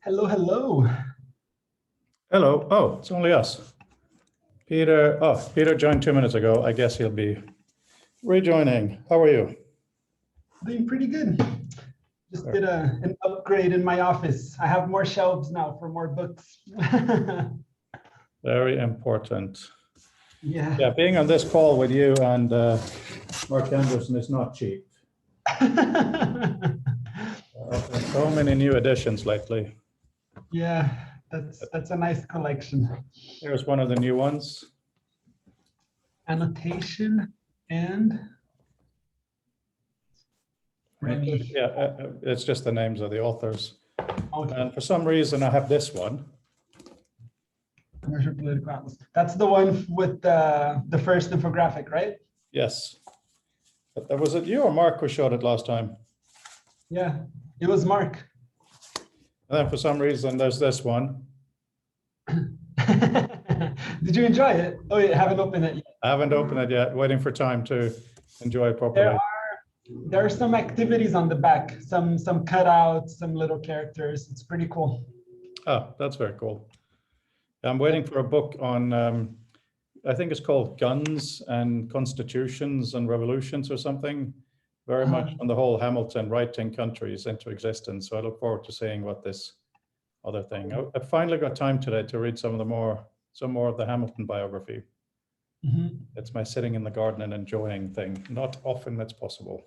Hello, hello. Hello. Oh, it's only us. Peter. Oh, Peter joined 2 minutes ago. I guess he'll be rejoining. How are you? Doing pretty good. Just did an upgrade in my office. I have more shelves now for more books. Very important. Yeah. Yeah, being on this call with you and Mark Anderson is not cheap. So many new additions lately. Yeah, that's a nice collection. Here's one of the new ones. Annotation and Remy. Yeah, it's just the names of the authors. Okay. And for some reason, I have this one. Commercial political atlas. That's the one with the first infographic, right? Yes. But was it you or Mark who showed it last time? Yeah, it was Mark. And then for some reason, there's this one. Did you enjoy it? Oh, you haven't opened it yet. I haven't opened it yet, waiting for time to enjoy it properly. There are some activities on the back, some cutouts, some little characters. It's pretty cool. Oh, that's very cool. I'm waiting for a book on, I think it's called Guns and Constitutions and Revolutions or something, very much on the whole Hamilton writing countries into existence. So I look forward to seeing what this other thing. I finally got time today to read some more of the Hamilton biography. Mm-hmm. It's my sitting in the garden and enjoying thing. Not often that's possible.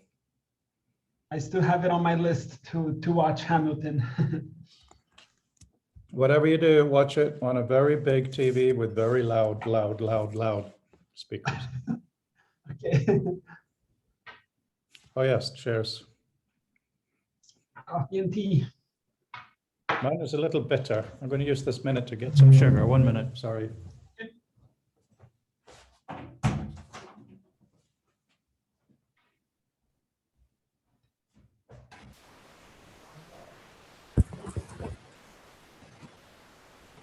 I still have it on my list to watch Hamilton. Whatever you do, watch it on a very big TV with very loud speakers. Okay. Oh yes, cheers. Coffee and tea. Mine is a little bitter. I'm going to use this minute to get some sugar. 1 minute, sorry.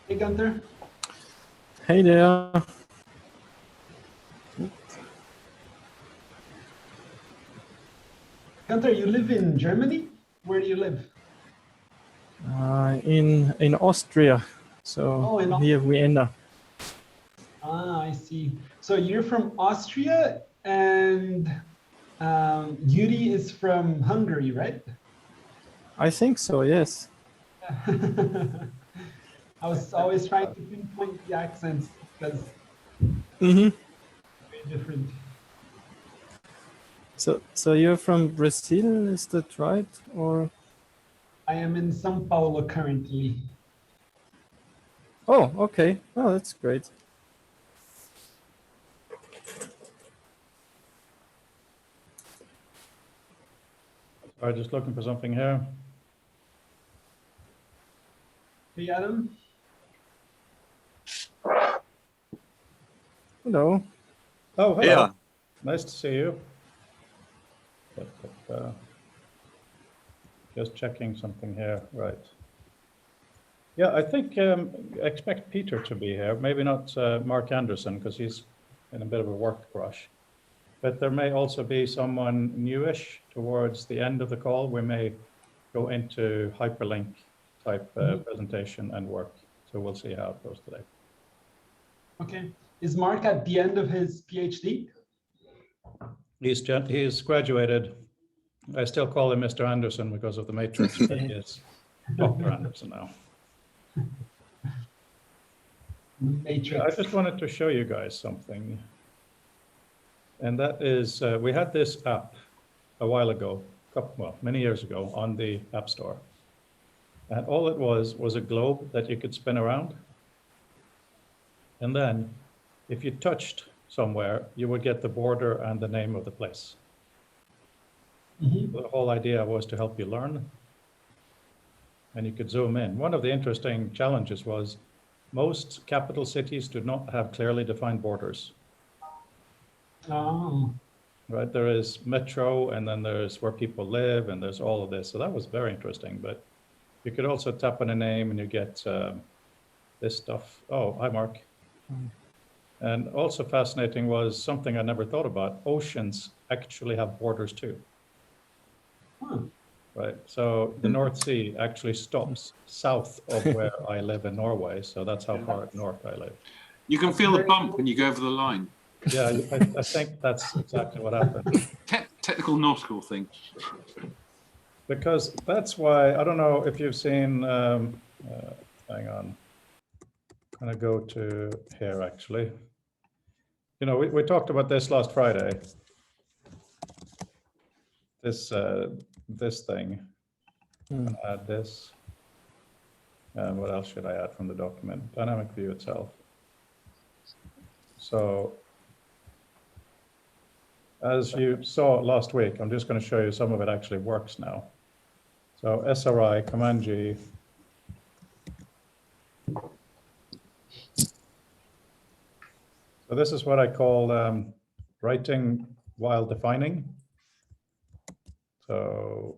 Hey, Gunther. Hey there. Gunther, you live in Germany? Where do you live? In Austria. So near Vienna. Ah, I see. So you're from Austria and Yuri is from Hungary, right? I think so, yes. I was always trying to pinpoint the accents because very different. So you're from Brazil, is that right? Or I am in São Paulo currently. oh, okay. Oh, that's great. Sorry, just looking for something here. Hey, Adam. Hello. Oh, hello. Yeah. Nice to see you. Just checking something here, right. Yeah, I think expect Peter to be here. Maybe not Mark Anderson, because he's in a bit of a work rush. But there may also be someone newish towards the end of the call. We may go into hyperlink type presentation and work. So we'll see how it goes today. Okay. Is Mark at the end of his PhD? He's graduated. I still call him Mr. Anderson because of the matrix, but he is Dr. Anderson now. Matrix. I just wanted to show you guys something. And that is, we had this app a while ago, many years ago on the App Store. And all it was a globe that you could spin around. And then if you touched somewhere, you would get the border and the name of the place. The whole idea was to help you learn. And you could zoom in. One of the interesting challenges was most capital cities do not have clearly defined borders. Oh. Right, there is metro, and then there's where people live, and there's all of this. So that was very interesting. But you could also tap on a name and you get this stuff. Oh, hi, Mark. And also fascinating was something I never thought about. Oceans actually have borders too. Huh. right? So the North Sea actually stops south of where I live in Norway. So that's how far north I live. You can That's feel the very bump cool. when you go over the line. Yeah, I think that's exactly what happened. Technical nautical thing. Because that's why, I don't know if you've seen, hang on, I'm gonna go to here actually. You know, we talked about this last Friday. This thing, add this. And what else should I add from the document? Dynamic view itself. So as you saw last week, I'm just going to show you some of it actually works now. So SRI, Command G. So this is what I call writing while defining. So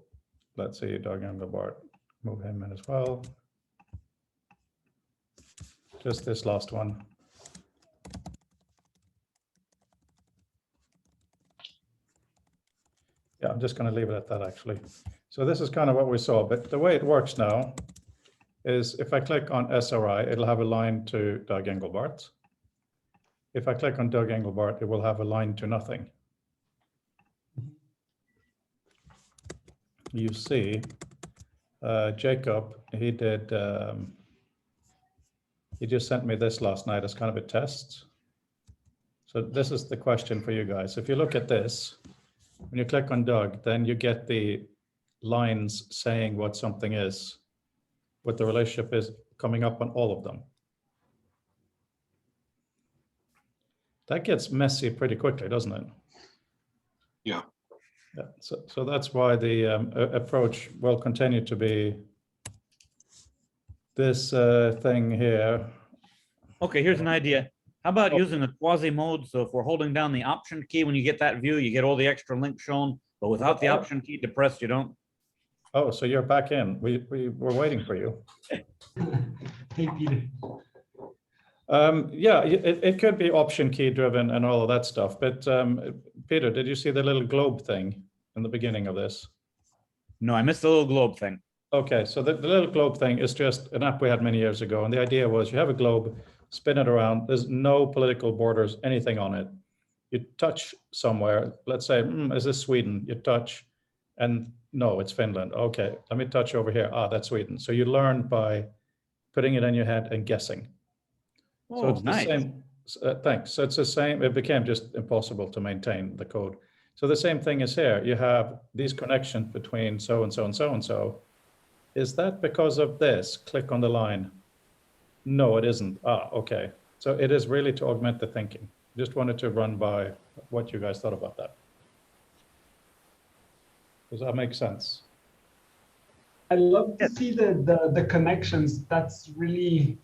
let's see, Doug Engelbart, move him in as well. Just this last one. Yeah, I'm just going to leave it at that actually. So this is kind of what we saw, but the way it works now is if I click on SRI, it'll have a line to Doug Engelbart. If I click on Doug Engelbart, it will have a line to nothing. You see, Jacob, he just sent me this last night as kind of a test. So this is the question for you guys. If you look at this, when you click on Doug, then you get the lines saying what something is, what the relationship is coming up on all of them. That gets messy pretty quickly, doesn't it? Yeah. Yeah. So that's why the approach will continue to be this thing here. Okay, here's an idea. How about using a quasi mode? So if we're holding down the option key, when you get that view, you get all the extra links shown, but without the option key depressed, you don't. Oh, so you're back in. We were waiting for you. Hey, Peter. Yeah, it could be option key driven and all of that stuff. But Peter, did you see the little globe thing in the beginning of this? No, I missed the little globe thing. Okay, so the little globe thing is just an app we had many years ago. And the idea was you have a globe, spin it around. There's no political borders, anything on it. You touch somewhere, let's say, is this Sweden? You touch and no, it's Finland. Okay, let me touch over here. Ah, that's Sweden. So you learn by putting it in your head and guessing. Oh, So it's nice. the same, thanks. So it's the same, it became just impossible to maintain the code. So the same thing is here. You have these connections between so and so and so and so. Is that because of this? Click on the line. No, it isn't. Ah, okay. So it is really to augment the thinking. Just wanted to run by what you guys thought about that. Does that make sense? I love to see the connections. That's really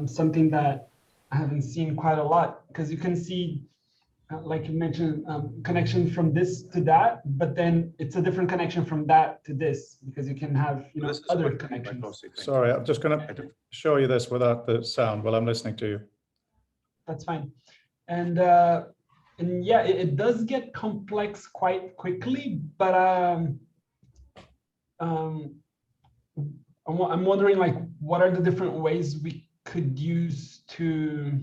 something that I haven't seen quite a lot, because you can see, like you mentioned, connection from this to that, but then it's a different connection from that to this, because you can have, you know, other connections. Sorry, I'm just going to show you this without the sound while I'm listening to you. That's fine. And yeah, it does get complex quite quickly, but I'm wondering, like, what are the different ways we could use to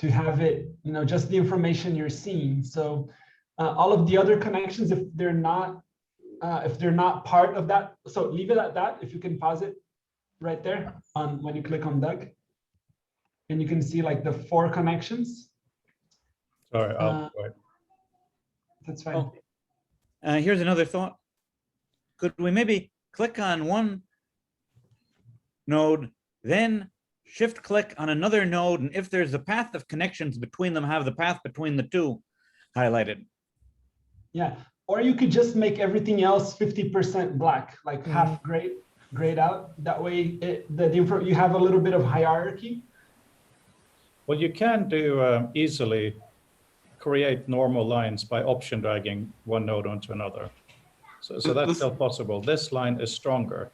have it, you know, just the information you're seeing. So all of the other connections, if they're not part of that, so leave it at that. If you can pause it right there on when you click on Doug, and you can see like the 4 connections. Sorry, wait. That's fine. Oh. Here's another thought. Could we maybe click on one node, then shift click on another node, and if there's a path of connections between them, have the path between the two highlighted? Yeah, or you could just make everything else 50% black, like half grayed out. That way, you have a little bit of hierarchy. Well, you can do easily create normal lines by option dragging one node onto another. So that's still possible. This line is stronger.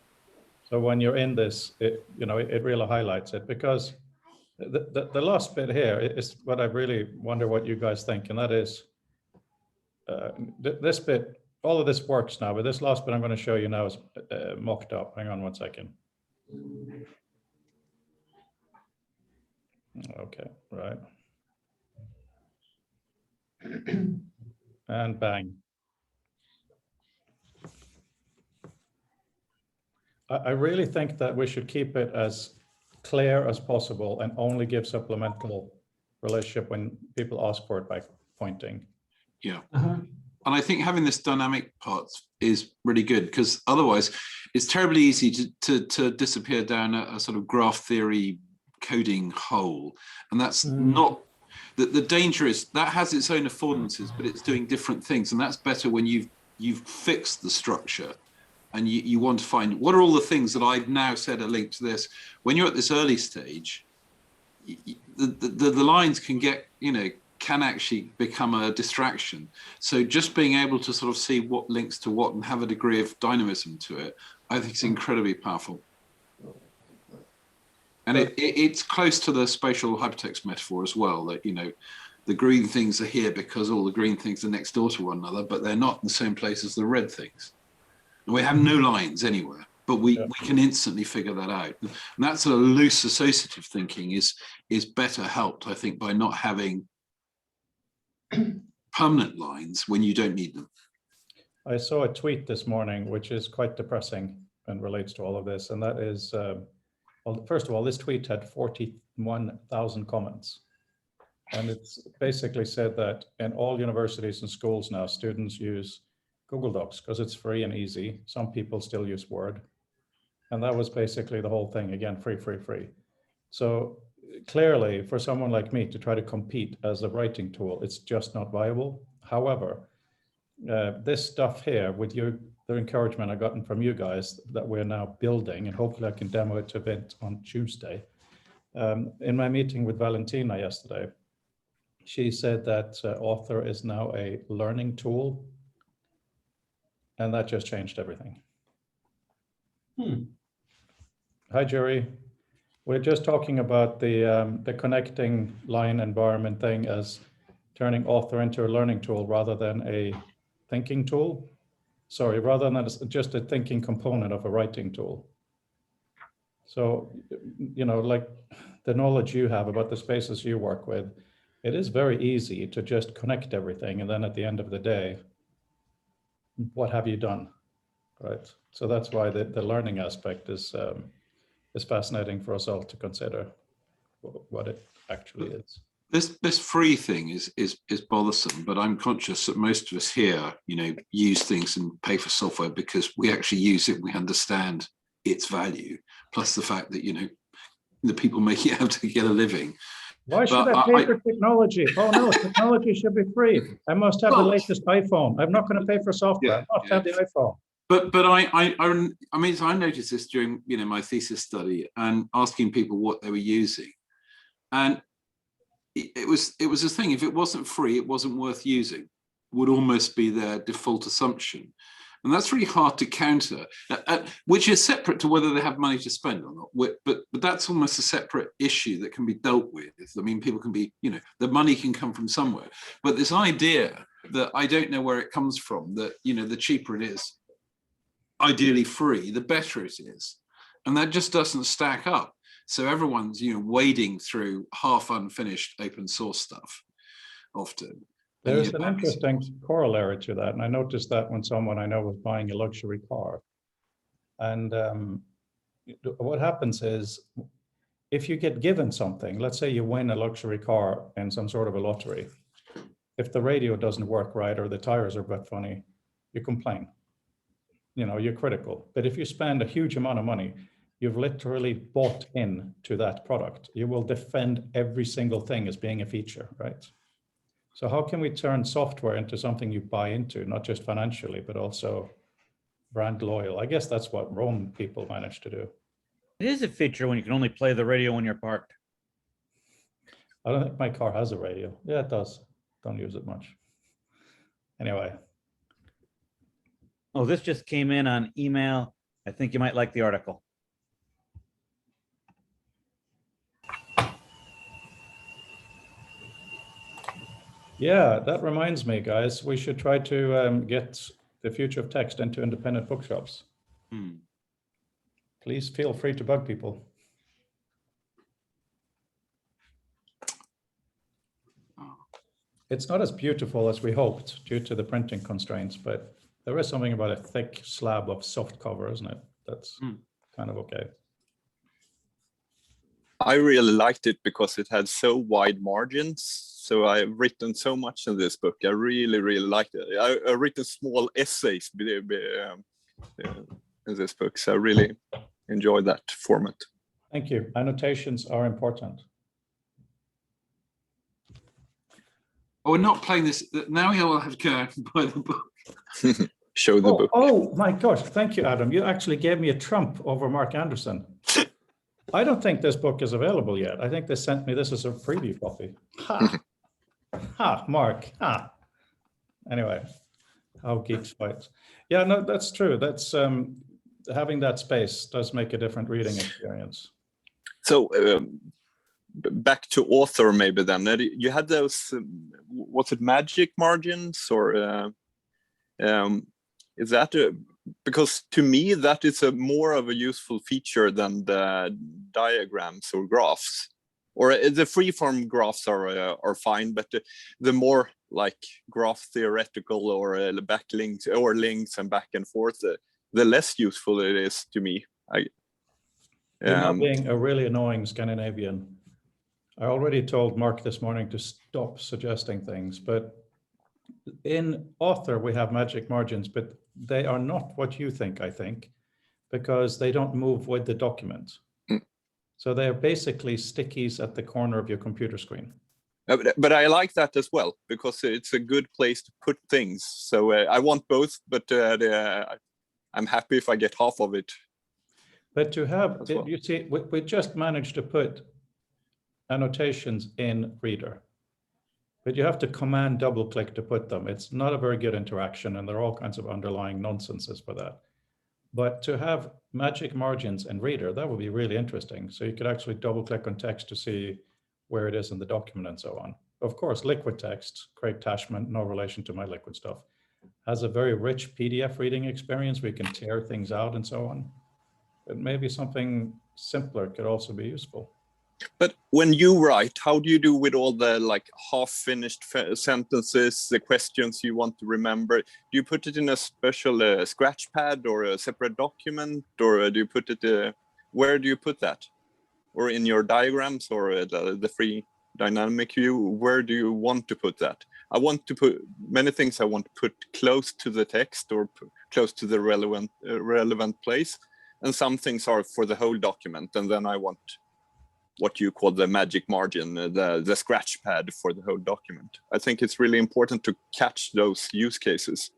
So when you're in this, it really highlights it, because the last bit here is what I really wonder what you guys think, and that is this bit all of this works now, but this last bit I'm going to show you now is mocked up. Hang on one second. Okay, right. And bang. I really think that we should keep it as clear as possible and only give supplemental relationship when people ask for it by pointing. Yeah. Uh-huh. And I think having this dynamic part is really good, because otherwise it's terribly easy to disappear down a sort of graph theory coding hole. And that's not, the danger is that has its own affordances, but it's doing different things. And that's better when you've fixed the structure and you want to find what are all the things that I've now said are linked to this. When you're at this early stage, the lines can get, can actually become a distraction. So just being able to sort of see what links to what and have a degree of dynamism to it, I think is incredibly powerful. And it's close to the spatial hypertext metaphor as well, that, the green things are here because all the green things are next door to one another, but they're not in the same place as the red things. And we have no lines anywhere, but we can instantly figure that out. And that sort of loose associative thinking is better helped, I think, by not having permanent lines when you don't need them. I saw a tweet this morning, which is quite depressing and relates to all of this. And that is, well, first of all, this tweet had 41,000 comments. And it's basically said that in all universities and schools now, students use Google Docs because it's free and easy. Some people still use Word. And that was basically the whole thing. Again, free, free, free. So clearly, for someone like me to try to compete as a writing tool, it's just not viable. However, this stuff here, with the encouragement I've gotten from you guys that we're now building, and hopefully I can demo it to Vint on Tuesday. In my meeting with Valentina yesterday, she said that Author is now a learning tool, and that just changed everything. Hi, Jerry. We're just talking about the connecting line environment thing as turning Author into a learning tool rather than a thinking tool. Sorry, rather than just a thinking component of a writing tool. So, like the knowledge you have about the spaces you work with, it is very easy to just connect everything. And then at the end of the day, what have you done, right? So that's why the learning aspect is fascinating for us all to consider what it actually is. This free thing is bothersome, but I'm conscious that most of us here, use things and pay for software because we actually use it. We understand its value, plus the fact that the people making it have to get a living. Why should I pay for technology? Oh no, technology should be free. I must have the latest iPhone. I'm not going to pay for software. I must have the iPhone. But I noticed this during my thesis study and asking people what they were using, and it was this thing. If it wasn't free, it wasn't worth using. Would almost be their default assumption, and that's really hard to counter. Which is separate to whether they have money to spend or not. But that's almost a separate issue that can be dealt with. I mean, people can be the money can come from somewhere. But this idea that I don't know where it comes from, that the cheaper it is, ideally free, the better it is, and that just doesn't stack up. So everyone's wading through half unfinished open source stuff often. There's an interesting corollary to that, and I noticed that when someone I know was buying a luxury car. And what happens is, if you get given something, let's say you win a luxury car in some sort of a lottery, if the radio doesn't work right or the tires are a bit funny, you complain. You're critical. But if you spend a huge amount of money, you've literally bought in to that product. You will defend every single thing as being a feature, right? So how can we turn software into something you buy into, not just financially, but also brand loyal? I guess that's what Rome people managed to do. It is a feature when you can only play the radio when you're parked. I don't think my car has a radio. Yeah, it does. Don't use it much. Anyway. Oh, this just came in on email. I think you might like the article. Yeah, that reminds me, guys, we should try to get the future of text into independent bookshops. Please feel free to bug people. It's not as beautiful as we hoped due to the printing constraints, but there is something about a thick slab of soft cover, isn't it? That's kind of okay. I really liked it because it had so wide margins. So I've written so much in this book. I really, really liked it. I've written small essays in this book. So I really enjoyed that format. Thank you. Annotations are important. Oh, we're not playing this. Now you'll have to go out and buy the book. Show the book. Oh my gosh, thank you, Adam. You actually gave me a trump over Mark Anderson. I don't think this book is available yet. I think they sent me this as a preview copy. Ha! Ha, Mark. Ha! Anyway, how geeks fight. Yeah, no, that's true. That's having that space does make a different reading experience. So back to author maybe then. You had those, was it magic margins or is that because to me that is a more of a useful feature than the diagrams or graphs, or the freeform graphs are fine, but the more like graph theoretical or backlinks or links and back and forth, the less useful it is to me. You're not being a really annoying Scandinavian. I already told Mark this morning to stop suggesting things, but in author we have magic margins, but they are not what you think, I think, because they don't move with the document. So they're basically stickies at the corner of your computer screen. But I like that as well, because it's a good place to put things. So I want both, but I'm happy if I get half of it. But to have, well. you see, we just managed to put annotations in Reader, but you have to command double click to put them. It's not a very good interaction, and there are all kinds of underlying nonsenses for that. But to have magic margins in Reader, that would be really interesting. So you could actually double click on text to see where it is in the document and so on. Of course, liquid text, Craig Tashman, no relation to my liquid stuff, has a very rich PDF reading experience. We can tear things out and so on. But maybe something simpler could also be useful. But when you write, how do you do with all the like half-finished sentences, the questions you want to remember? Do you put it in a special scratch pad or a separate document, or do you put it, where do you put that? Or in your diagrams or the free dynamic view, where do you want to put that? I want to put many things I want to put close to the text or close to the relevant place. And some things are for the whole document. And then I want what you call the magic margin, the scratch pad for the whole document. I think it's really important to catch those use cases.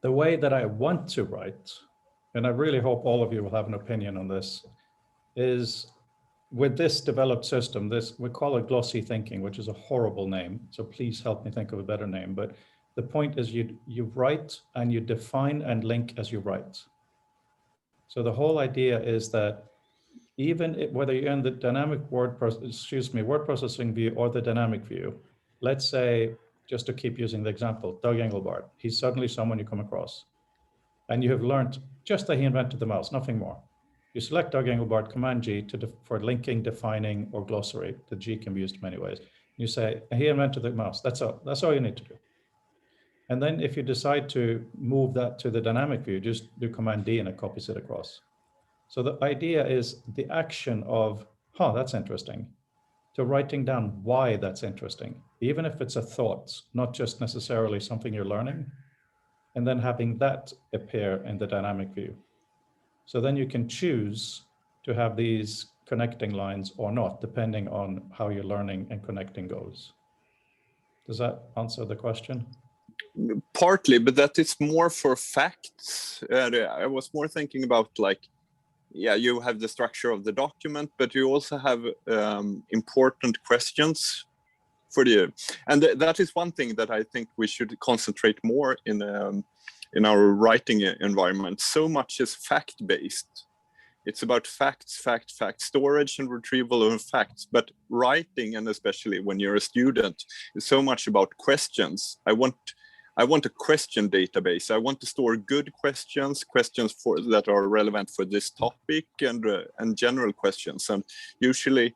The way that I want to write, and I really hope all of you will have an opinion on this, is with this developed system, we call it glossy thinking, which is a horrible name. So please help me think of a better name. But the point is you write and you define and link as you write. So the whole idea is that whether you're in the dynamic word processing view or the dynamic view, let's say, just to keep using the example, Doug Engelbart, he's suddenly someone you come across. And you have learned just that he invented the mouse, nothing more. You select Doug Engelbart, Command G for linking, defining, or glossary. The G can be used in many ways. You say, he invented the mouse. That's all you need to do. And then if you decide to move that to the dynamic view, just do Command D and it copies it across. So the idea is the action of, that's interesting, to writing down why that's interesting, even if it's a thought, not just necessarily something you're learning, and then having that appear in the dynamic view. So then you can choose to have these connecting lines or not, depending on how your learning and connecting goes. Does that answer the question? Partly, but that is more for facts. I was more thinking about you have the structure of the document, but you also have important questions for and that is one thing that I think we should concentrate more in our writing environment. So much is fact-based. It's about facts, storage and retrieval of facts. But writing, and especially when you're a student, is so much about questions. I want I want a question database. I want to store good questions, that are relevant for this topic, and general questions. And usually,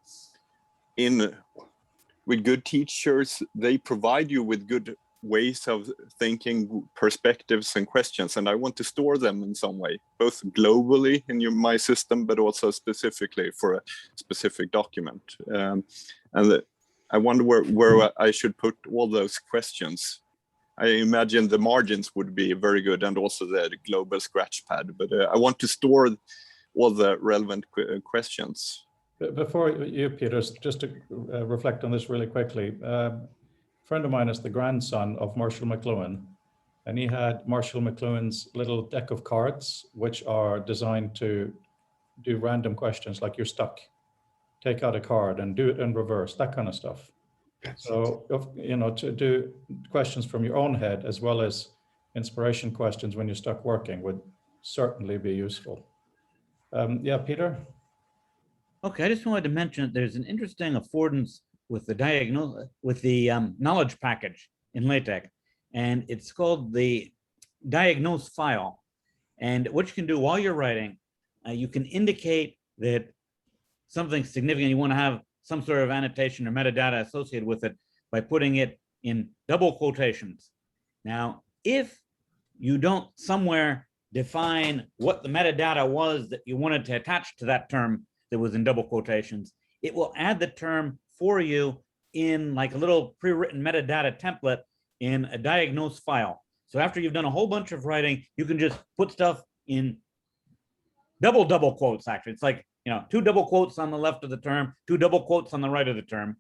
with good teachers, they provide you with good ways of thinking, perspectives, and questions. And I want to store them in some way, both globally in my system, but also specifically for a specific document. I wonder where I should put all those questions. I imagine the margins would be very good, and also the global scratch pad, but I want to store all the relevant questions. Before you, Peter, just to reflect on this really quickly, a friend of mine is the grandson of Marshall McLuhan, and he had Marshall McLuhan's little deck of cards, which are designed to do random questions, like you're stuck. Take out a card and do it in reverse, that kind of stuff. So, to do questions from your own head, as well as inspiration questions when you're stuck working, would certainly be useful. Yeah, Peter? Okay, I just wanted to mention that there's an interesting affordance with the knowledge package in LaTeX, and it's called the diagnose file. And what you can do while you're writing, you can indicate that something's significant. You want to have some sort of annotation or metadata associated with it by putting it in double quotations. Now, if you don't somewhere define what the metadata was that you wanted to attach to that term that was in double quotations, it will add the term for you in like a little pre-written metadata template in a diagnose file. So after you've done a whole bunch of writing, you can just put stuff in double quotes. Actually, it's like, 2 double quotes on the left of the term, 2 double quotes on the right of the term.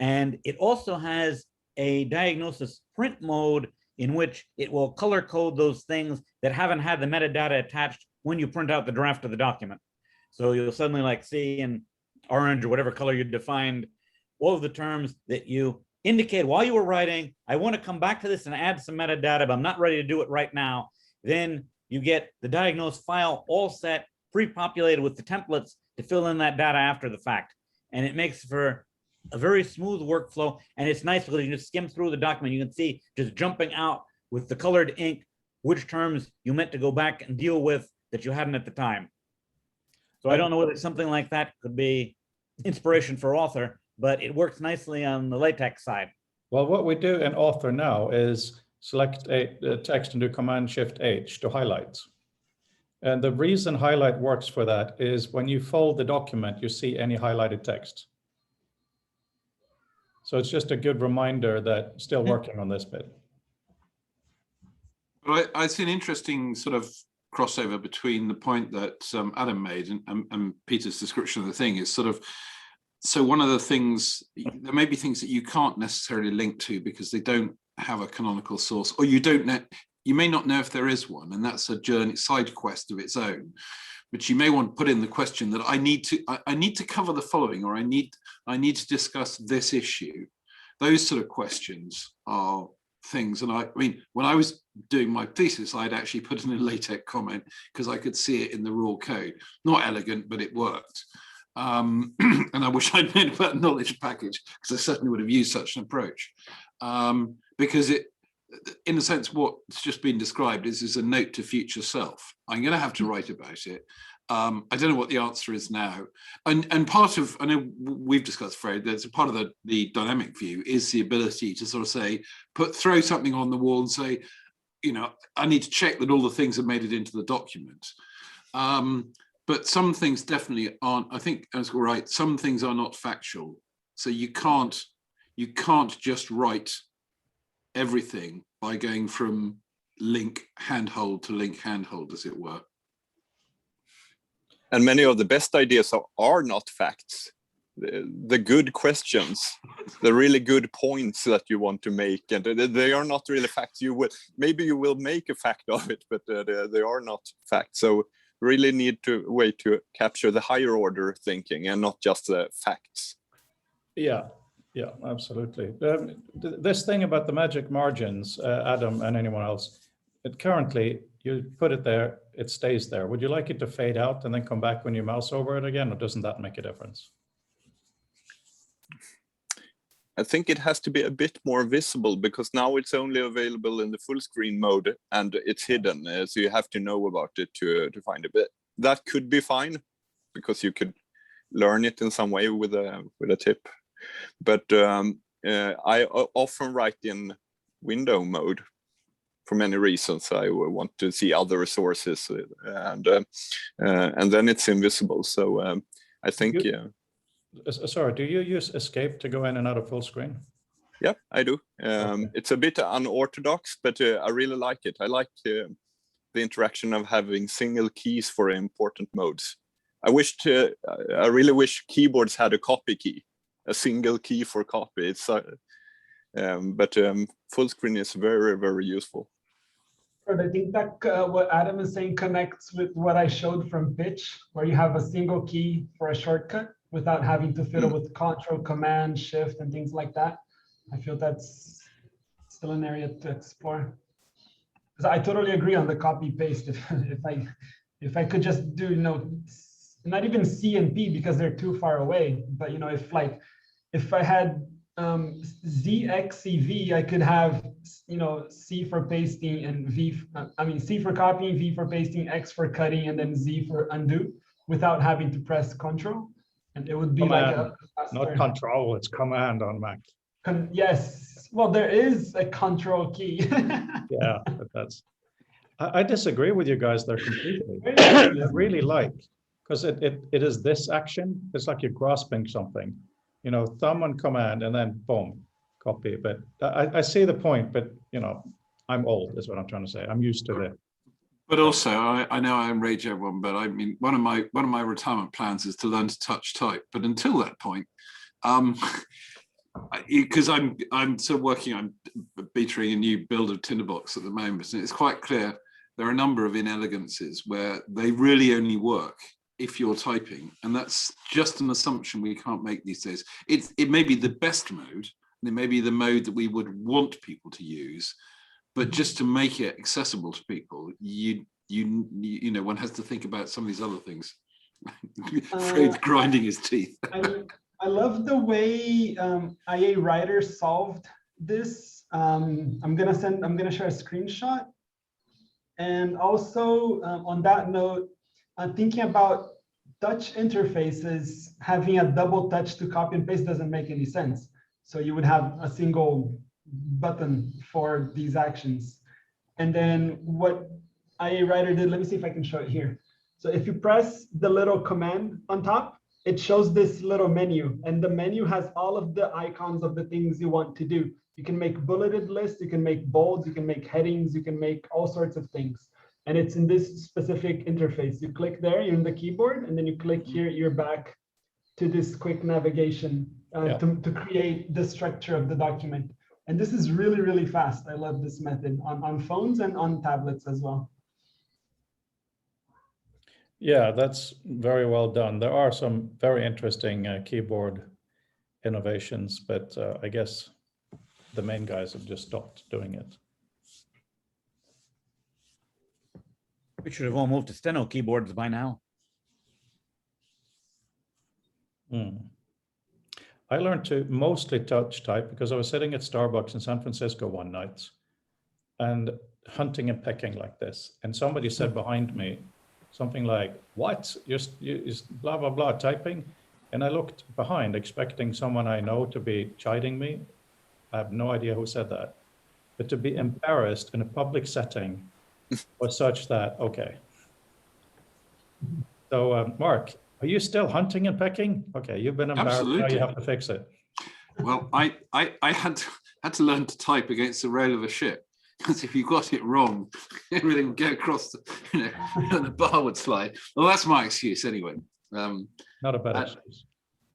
And it also has a diagnosis print mode in which it will color code those things that haven't had the metadata attached when you print out the draft of the document. So you'll suddenly see in orange or whatever color you defined all of the terms that you indicate while you were writing. I want to come back to this and add some metadata, but I'm not ready to do it right now. Then you get the diagnosed file all set, pre-populated with the templates to fill in that data after the fact. And it makes for a very smooth workflow. And it's nice because you just skim through the document. You can see just jumping out with the colored ink, which terms you meant to go back and deal with that you hadn't at the time. So I don't know whether something like that could be inspiration for author, but it works nicely on the LaTeX side. Well, what we do in author now is select a text and do Command-Shift-H to highlight. And the reason highlight works for that is when you fold the document, you see any highlighted text. So it's just a good reminder that still working on this bit. Well, I see an interesting sort of crossover between the point that Adam made and Peter's description of the thing is sort of, so one of the things, there may be things that you can't necessarily link to because they don't have a canonical source, or you may not know if there is one, and that's a journey side quest of its own. But you may want to put in the question that I need to cover the following, or I need to discuss this issue. Those sort of questions are things. And I mean, when I was doing my thesis, I'd actually put in a LaTeX comment because I could see it in the raw code. Not elegant, but it worked. And I wish I'd made about a knowledge package, because I certainly would have used such an approach. Because it, in a sense, what's just been described is a note to future self. I'm going to have to write about it. I don't know what the answer is now. And part of, I know we've discussed, Fred, there's a part of the dynamic view is the ability to sort of say, throw something on the wall and say, I need to check that all the things have made it into the document. But some things definitely aren't. I think that's right. Some things are not factual. So you can't just write everything by going from link handhold to link handhold, as it were. And many of the best ideas are not facts. The good questions, the really good points that you want to make, and they are not really facts. Maybe you will make a fact of it, but they are not facts. So really need to way to capture the higher order thinking and not just the facts. Yeah, absolutely. This thing about the magic margins, Adam and anyone else, currently you put it there, it stays there. Would you like it to fade out and then come back when you mouse over it again, or doesn't that make a difference? I think it has to be a bit more visible because now it's only available in the full screen mode and it's hidden. So you have to know about it to find it. But that could be fine because you could learn it in some way with a tip. But I often write in window mode for many reasons. I want to see other sources and then it's invisible. So I think, yeah. Sorry, do you use escape to go in and out of full screen? Yeah, I do. Okay. It's a bit unorthodox, but I really like it. I like the interaction of having single keys for important modes. I really wish keyboards had a copy key, a single key for copy. It's but full screen is very, very useful. But I think that what Adam is saying connects with what I showed from Pitch, where you have a single key for a shortcut without having to fiddle with Control, Command, Shift, and things like that. I feel that's still an area to explore. Because I totally agree on the copy paste. If I could just do, not even C and P because they're too far away, but if I had ZXCV, I could have C for pasting and C for copying, V for pasting, X for cutting, and then Z for undo without having to press Control. And it would be Command, like not Control, it's Command on Mac. Yes, well, there is a Control key. Yeah, but that's. I disagree with you guys there completely. I really like, because it is this action. It's like you're grasping something, thumb on Command and then boom, copy. But I see the point, but I'm old is what I'm trying to say. I'm used to it. But also, I know I enrage everyone, but I mean, one of my retirement plans is to learn to touch type. But until that point, because I'm still working on beatering a new build of Tinderbox at the moment, and it's quite clear there are a number of inelegances where they really only work if you're typing, and that's just an assumption we can't make these days. It may be the best mode, and it may be the mode that we would want people to use. But just to make it accessible to people, one has to think about some of these other things. Fred's grinding his teeth. I love the way IA Writer solved this. I'm gonna share a screenshot. And also on that note, I'm thinking about touch interfaces. Having a double touch to copy and paste doesn't make any sense. So you would have a single button for these actions. And then what IA Writer did, let me see if I can show it here. So if you press the little command on top, it shows this little menu, and the menu has all of the icons of the things you want to do. You can make bulleted lists, you can make bolds, you can make headings, you can make all sorts of things. And it's in this specific interface. You click there, you're in the keyboard, and then you click here, you're back to this quick navigation to create the structure of the document. And this is really, really fast. I love this method on phones and on tablets as well. Yeah, that's very well done. There are some very interesting keyboard innovations, but I guess the main guys have just stopped doing it. We should have all moved to steno keyboards by now. I learned to mostly touch type because I was sitting at Starbucks in San Francisco one night and hunting and pecking like this. And somebody said behind me something like, "What? You're blah, blah, blah, typing?" And I looked behind expecting someone I know to be chiding me. I have no idea who said that. But to be embarrassed in a public setting was such that, okay. So Mark, are you still hunting and pecking? Okay, you've been embarrassed, Absolutely. now you have to fix it. Well, I had to learn to type against the rail of a ship, because if you got it wrong, everything would go across and the bar would slide. Well, that's my excuse anyway. Not a bad excuse.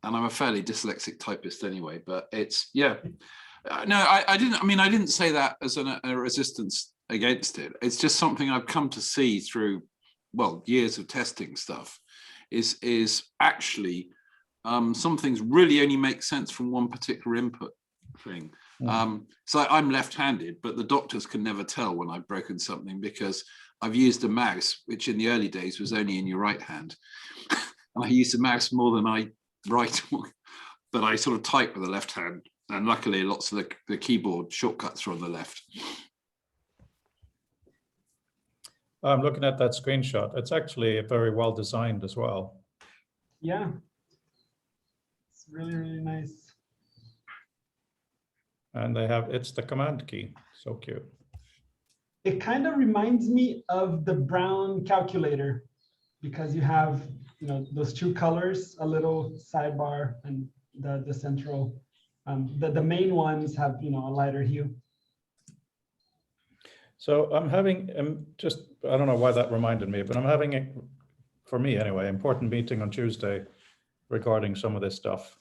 And I'm a fairly dyslexic typist anyway, but it's, yeah. No, I didn't say that as a resistance against it. It's just something I've come to see through, well, years of testing stuff, is actually some things really only make sense from one particular input thing. So I'm left-handed, but the doctors can never tell when I've broken something because I've used a mouse, which in the early days was only in your right hand. And I use the mouse more than I write, but I sort of type with the left hand And luckily, lots of the keyboard shortcuts are on the left. I'm looking at that screenshot. It's actually very well designed as well. Yeah, it's really, really nice. And it's the command key. So cute. It kind of reminds me of the Brown calculator, because you have, those two colors, a little sidebar, and the central, the main ones have, a lighter hue. So I'm having I don't know why that reminded me, but I'm having for me anyway, important meeting on Tuesday regarding some of this stuff.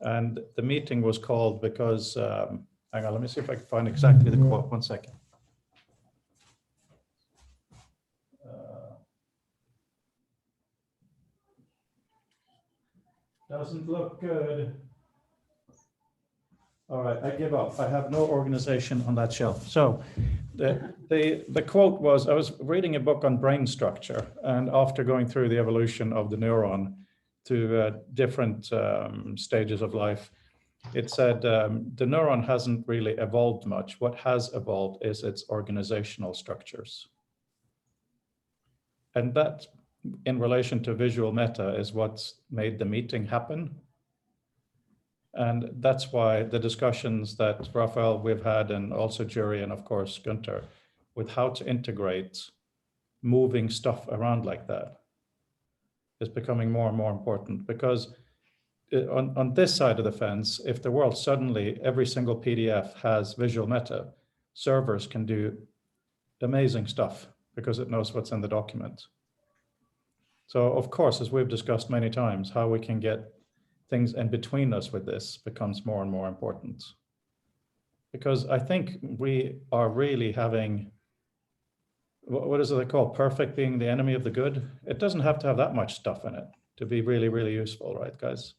And the meeting was called because, hang on, let me see if I can find exactly the quote. 1 second. Doesn't look good. All right, I give up. I have no organization on that shelf. So the quote was, I was reading a book on brain structure, and after going through the evolution of the neuron to different stages of life, it said the neuron hasn't really evolved much. What has evolved is its organizational structures. And that, in relation to visual meta, is what's made the meeting happen. And that's why the discussions that Raphael we've had, and also Jury, and of course Gunther, with how to integrate moving stuff around like that is becoming more and more important. Because on this side of the fence, if the world suddenly, every single PDF has visual meta, servers can do amazing stuff because it knows what's in the document. So of course, as we've discussed many times, how we can get things in between us with this becomes more and more important. Because I think we are really having, what is it they call, perfect being the enemy of the good? It doesn't have to have that much stuff in it to be really, really useful, right, guys?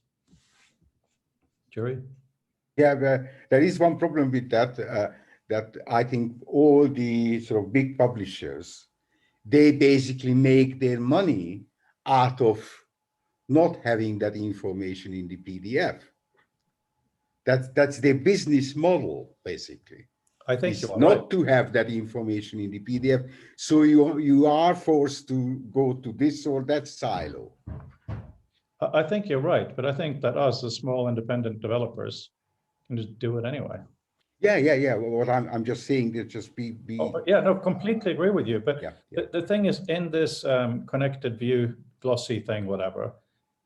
Jury? Yeah, there is one problem with that, that I think all the sort of big publishers, they basically make their money out of not having that information in the PDF. That's their business model, basically. I think It's you're not right. to have that information in the PDF. So you are forced to go to this or that silo. I think you're right, but I think that us as small independent developers can just do it anyway. Yeah. What I'm just saying that just be. Oh, yeah, no, completely agree with you. But Yeah. the thing is, in this connected view, glossy thing, whatever,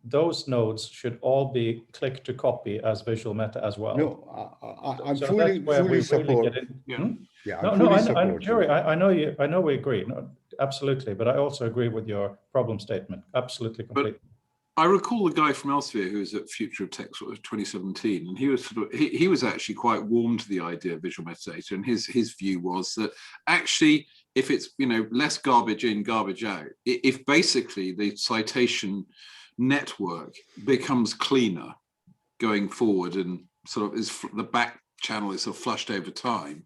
those nodes should all be click to copy as visual meta as well. No, I'm So fully that's where we really support. get in. Yeah. Hmm? Yeah, No, I'm no, fully I support. Jerry, I know we agree. No, absolutely. But I also agree with your problem statement. Absolutely, completely. I recall the guy from Elsevier who was at Future of Tech sort of 2017, and he was he was actually quite warm to the idea of visual metadata, and his view was that actually, if it's less garbage in, garbage out, if basically the citation network becomes cleaner going forward, and sort of is the back channel is sort of flushed over time,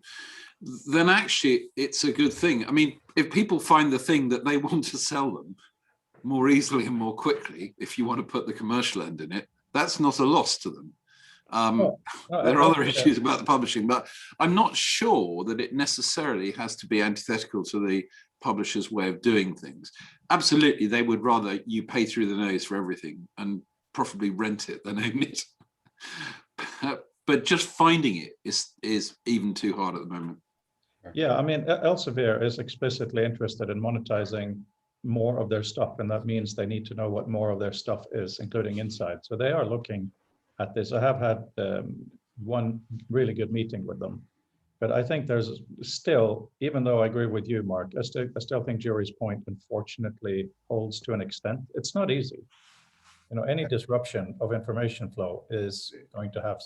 then actually it's a good thing. I mean, if people find the thing that they want to sell them more easily and more quickly, if you want to put the commercial end in it, that's not a loss to them. There are other issues about the publishing, but I'm not sure that it necessarily has to be antithetical to the publisher's way of doing things. Absolutely, they would rather you pay through the nose for everything and preferably rent it than own it. But just finding it is even too hard at the moment. Yeah, I mean, Elsevier is explicitly interested in monetizing more of their stuff, and that means they need to know what more of their stuff is, including inside. So they are looking at this. I have had one really good meeting with them, but I think there's still, even though I agree with you, Mark, I still think Jury's point, unfortunately, holds to an extent. It's not easy. Any disruption of information flow is going to have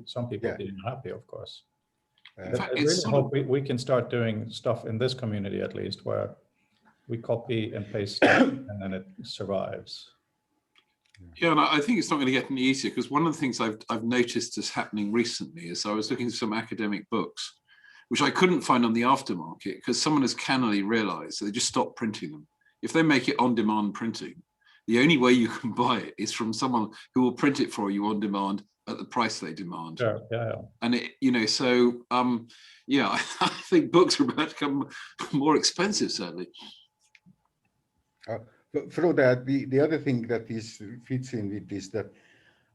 some people being unhappy, of course. In fact, I really hope we can start doing stuff in this community, at least, where we copy and paste stuff and then it survives. Yeah, and I think it's not going to get any easier, because one of the things I've noticed is happening recently is I was looking at some academic books, which I couldn't find on the aftermarket because someone has cannily realized that they just stopped printing them. If they make it on-demand printing, the only way you can buy it is from someone who will print it for you on demand at the price they demand. Sure, yeah. And it, you know, so yeah, I think books are about to become more expensive, sadly. For that, the other thing that is fits in with this, that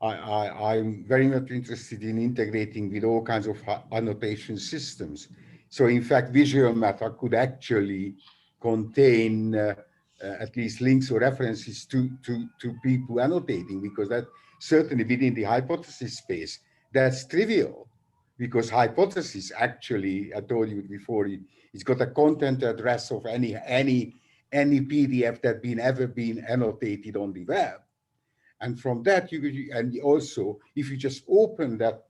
I'm very much interested in integrating with all kinds of annotation systems. So in fact, visual matter could actually contain at least links or references to people annotating, because that certainly within the hypothesis space, that's trivial, because hypothesis actually, I told you before, it's got a content address of any PDF that ever been annotated on the web. And from that, and also, if you just open that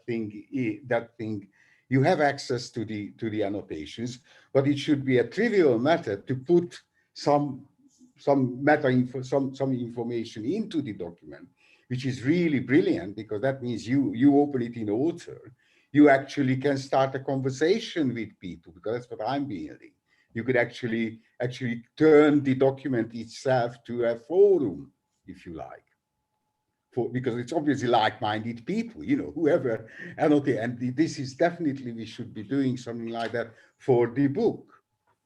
thing, you have access to the annotations. But it should be a trivial matter to put some information into the document, which is really brilliant, because that means you open it in author, you actually can start a conversation with people, because that's what I'm doing. You could actually turn the document itself to a forum, if you like. Because it's obviously like-minded people, you know, whoever annotate, and this is definitely, we should be doing something like that for the book,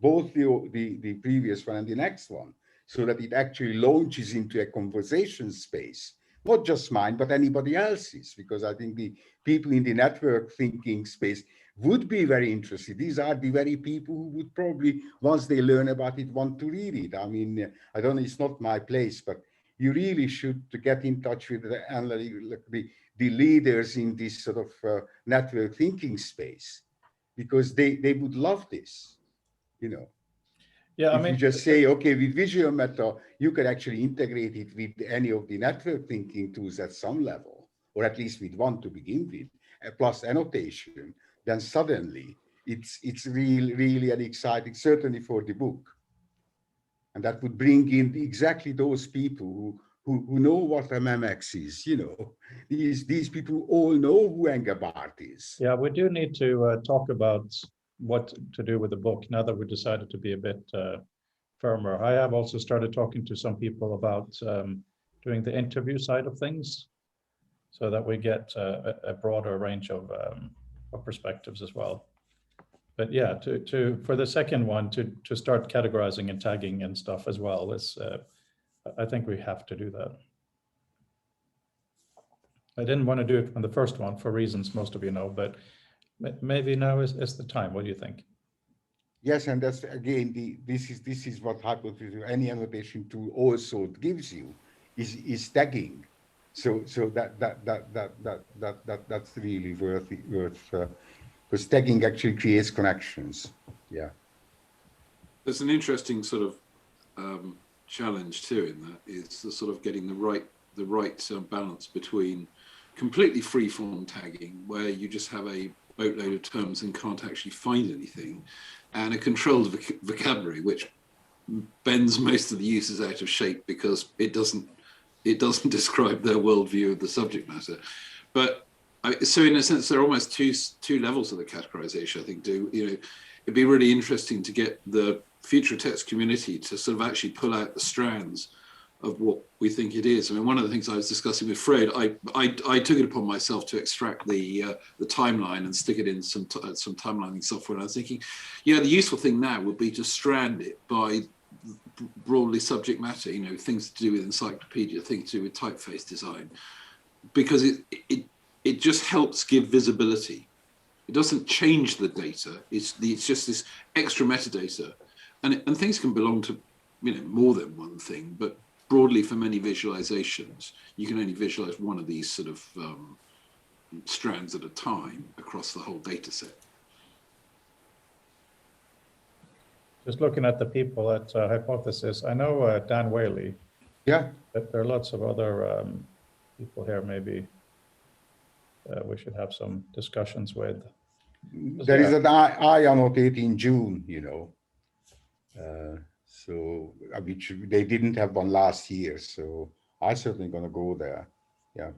both the previous one and the next one, so that it actually launches into a conversation space, not just mine, but anybody else's, because I think the people in the network thinking space would be very interested. These are the very people who would probably, once they learn about it, want to read it. I mean, I don't know, it's not my place, but you really should get in touch with the leaders in this sort of network thinking space, because they would love this, you know. Yeah, if you just say, okay, with visual matter, you can actually integrate it with any of the network thinking tools at some level, or at least with one to begin with, plus annotation, then suddenly it's really an exciting, certainly for the book. And that would bring in exactly those people who know what a MMX is, you know. These people all know who Engelbart is. Yeah, we do need to talk about what to do with the book now that we decided to be a bit firmer. I have also started talking to some people about doing the interview side of things, so that we get a broader range of perspectives as well. But yeah, for the second one, to start categorizing and tagging and stuff as well, is I think we have to do that. I didn't want to do it on the first one for reasons most of you know, but maybe now is the time. What do you think? Yes, and that's again this is what hypothesis, any annotation tool also gives you is tagging. So that's really worth because tagging actually creates connections. Yeah. There's an interesting sort of challenge too in that, is the sort of getting the right balance between completely free-form tagging, where you just have a boatload of terms and can't actually find anything, and a controlled vocabulary which bends most of the users out of shape because it doesn't describe their worldview of the subject matter. But so in a sense, there are almost two levels of the categorization, I think. It'd be really interesting to get the future text community to sort of actually pull out the strands of what we think it is. I mean, one of the things I was discussing with Fred, I took it upon myself to extract the timeline and stick it in some timelining software. And I was thinking, the useful thing now would be to strand it by broadly subject matter, things to do with encyclopedia, things to do with typeface design, because it just helps give visibility. It doesn't change the data. It's just this extra metadata, and things can belong to more than one thing, but broadly for many visualizations, you can only visualize one of these sort of strands at a time across the whole data set. Just looking at the people at Hypothesis, I know Dan Whaley. Yeah. But there are lots of other people here maybe we should have some discussions with. There is an I annotate in June, so which they didn't have one last year, so I'm certainly going to go there. Yeah.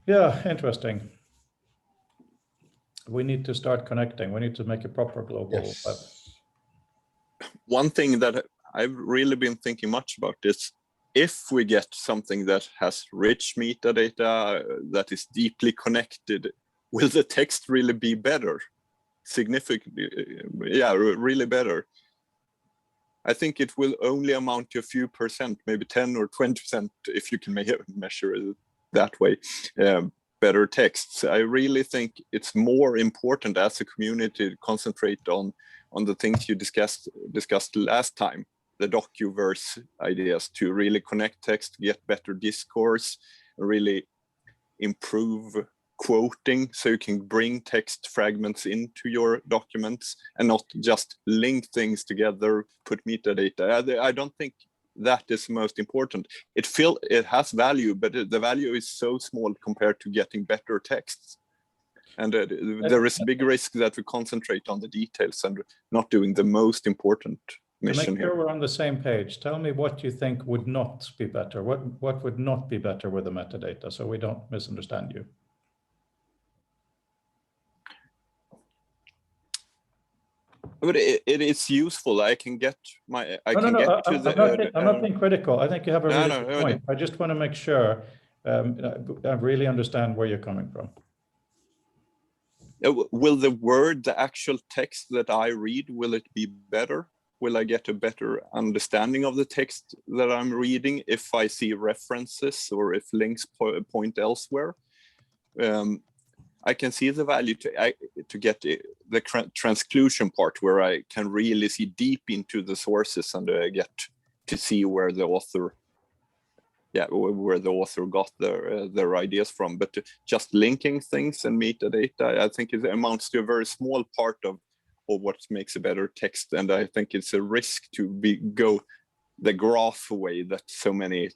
Yeah, interesting. We need to start connecting. We need to make a proper global web. One thing that I've really been thinking much about this. If we get something that has rich metadata, that is deeply connected, will the text really be better? Significantly, yeah, really better. I think it will only amount to a few percent, maybe 10 or 20%, if you can measure it that way, better texts. I really think it's more important as a community to concentrate on the things you discussed last time, the docuverse ideas, to really connect text, get better discourse, really improve quoting, so you can bring text fragments into your documents and not just link things together, put metadata. I don't think that is most important. It has value, but the value is so small compared to getting better texts. And there is a big risk that we concentrate on the details and not doing the most important mission to make sure here. we're on the same page, tell me what you think would not be better. What would not be better with the metadata, so we don't misunderstand you? But it is useful. I can get my. I'm not being critical. I think you have a really good point. I just want to make sure I really understand where you're coming from. Will the actual text that I read, will it be better? Will I get a better understanding of the text that I'm reading if I see references or if links point elsewhere? I can see the value to get the transclusion part, where I can really see deep into the sources and get to see where the author, got their ideas from. But just linking things and metadata, I think it amounts to a very small part of what makes a better text. And I think it's a risk to go the graph way that so many,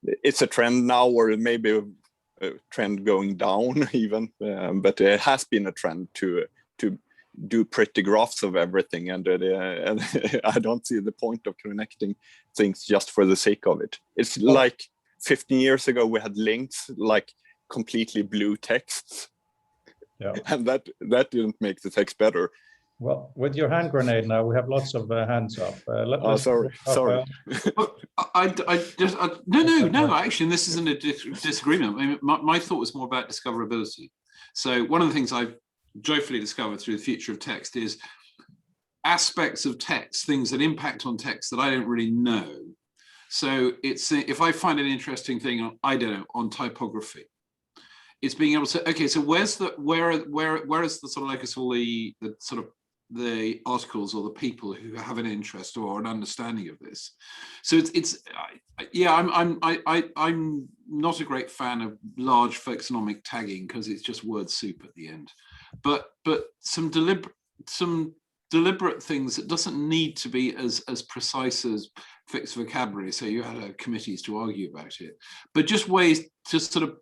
it's a trend now, or maybe a trend going down even, but it has been a trend to do pretty graphs of everything, and I don't see the point of connecting things just for the sake of it. It's like 15 years ago we had links, like completely blue texts, and that didn't make the text better. Well, with your hand grenade now, we have lots of hands up. Sorry. No. Actually, this isn't a disagreement. I mean, my thought was more about discoverability. So one of the things I've joyfully discovered through the future of text is aspects of text, things that impact on text that I don't really know. So it's, if I find an interesting thing on, I don't know, on typography, it's being able to say, okay, so where is the sort of locus, all the sort of the articles or the people who have an interest or an understanding of this. So I'm not a great fan of large folksonomic tagging because it's just word soup at the end. But some deliberate things that doesn't need to be as precise as fixed vocabulary. So you had committees to argue about it, but just ways to sort of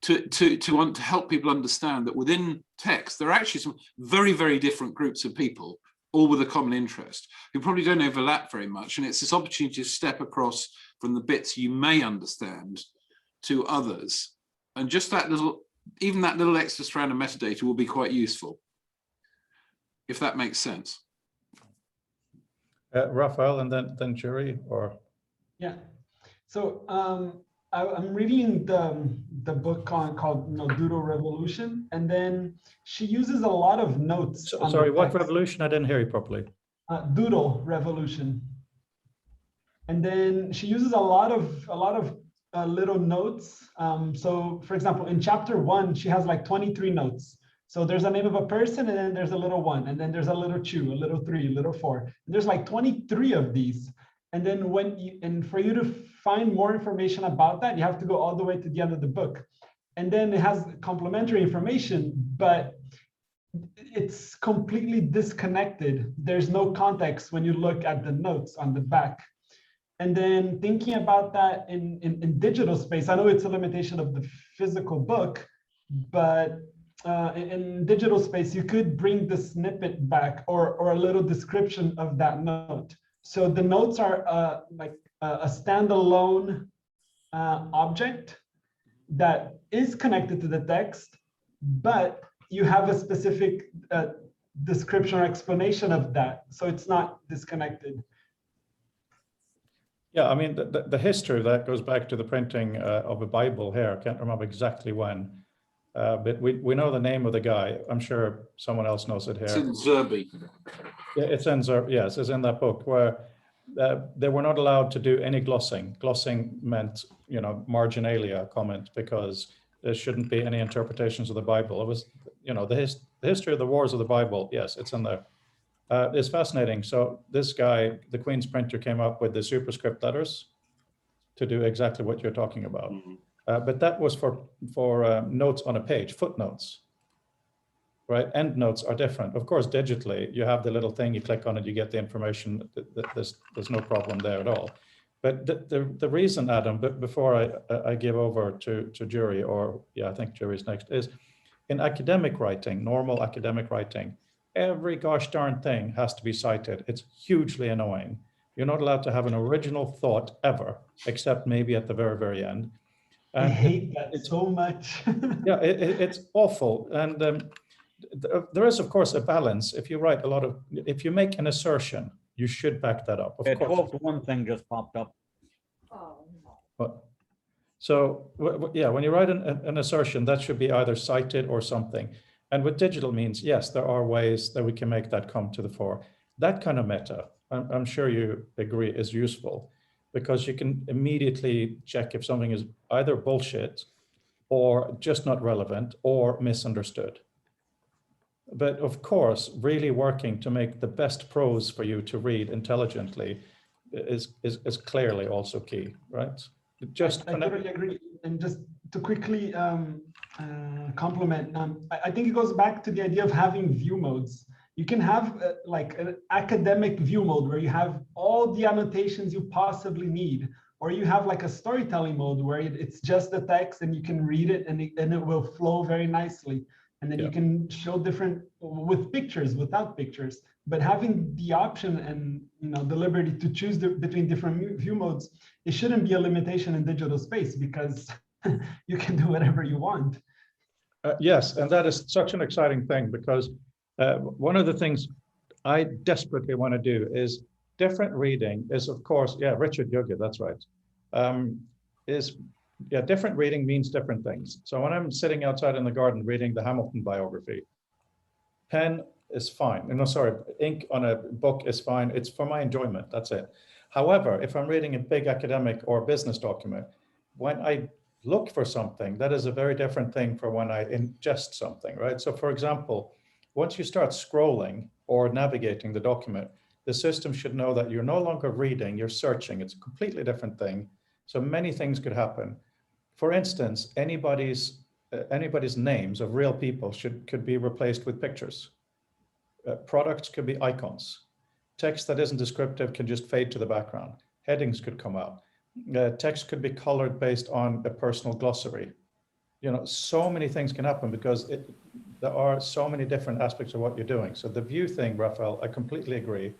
to help people understand that within text, there are actually some very, very different groups of people, all with a common interest, who probably don't overlap very much. And it's this opportunity to step across from the bits you may understand to others. And just that little, even that little extra strand of metadata will be quite useful, if that makes sense. Raphael, and then Jury, or? Yeah. So I'm reading the book called Doodle Revolution, and then she uses a lot of notes. Sorry, what revolution? I didn't hear you properly. Doodle Revolution, and then she uses a lot of little notes. So, for example, in chapter 1, she has like 23 notes. So there's a name of a person, and then there's a little 1, and then there's a little 2, a little 3, a little 4. And there's like 23 of these. And then for you to find more information about that, you have to go all the way to the end of the book. And then it has complementary information, but it's completely disconnected. There's no context when you look at the notes on the back. And then thinking about that in digital space, I know it's a limitation of the physical book, but in digital space, you could bring the snippet back or a little description of that note. So the notes are like a standalone object that is connected to the text, but you have a specific description or explanation of that. So it's not disconnected. Yeah, I mean, the history of that goes back to the printing of a Bible here. I can't remember exactly when, but we know the name of the guy. I'm sure someone else knows it It's here. in Zerby. Yeah, yes, it's in that book where they were not allowed to do any glossing. Glossing meant, you know, marginalia comment, because there shouldn't be any interpretations of the Bible. It was, you know, the history of the wars of the Bible. Yes, it's in there. It's fascinating. So this guy, the Queen's printer, came up with the superscript letters to do exactly what you're talking about. But that was for notes on a page, footnotes, right? Endnotes are different. Of course, digitally, you have the little thing, you click on it, you get the information. There's no problem there at all. But the reason, Adam, but before I give over to Jury, or yeah, I think Jury's next, is in academic writing, normal academic writing, every gosh darn thing has to be cited. It's hugely annoying. You're not allowed to have an original thought ever, except maybe at the very, very end. I hate that so much. Yeah, it's awful. And there is, of course, a balance. If you write if you make an assertion, you should back that up. Of A course. 12-to-1 thing just popped up. But, so yeah, when you write an assertion, that should be either cited or something. And with digital means, yes, there are ways that we can make that come to the fore. That kind of meta, I'm sure you agree, is useful, because you can immediately check if something is either bullshit or just not relevant or misunderstood. But of course, really working to make the best prose for you to read intelligently is clearly also key, right? I totally agree. And just to quickly complement, I think it goes back to the idea of having view modes. You can have like an academic view mode where you have all the annotations you possibly need, or you have like a storytelling mode where it's just the text and you can read it and it will flow very nicely. And then you can show different with pictures, without pictures. But having the option and the liberty to choose between different view modes, it shouldn't be a limitation in digital space, because you can do whatever you want. Yes, and that is such an exciting thing, because one of the things I desperately want to do is different reading is, of course, Richard Yoga, that's right. Different reading means different things. So when I'm sitting outside in the garden reading the Hamilton biography, pen is fine. Ink on a book is fine. It's for my enjoyment, that's it. However, if I'm reading a big academic or business document, when I look for something, that is a very different thing from when I ingest something, right? So for example, once you start scrolling or navigating the document, the system should know that you're no longer reading, you're searching. It's a completely different thing. So many things could happen. For instance, anybody's names of real people could be replaced with pictures. Products could be icons. Text that isn't descriptive can just fade to the background. Headings could come out. Text could be colored based on a personal glossary. So many things can happen because there are so many different aspects of what you're doing. So the view thing, Raphael, I completely agree.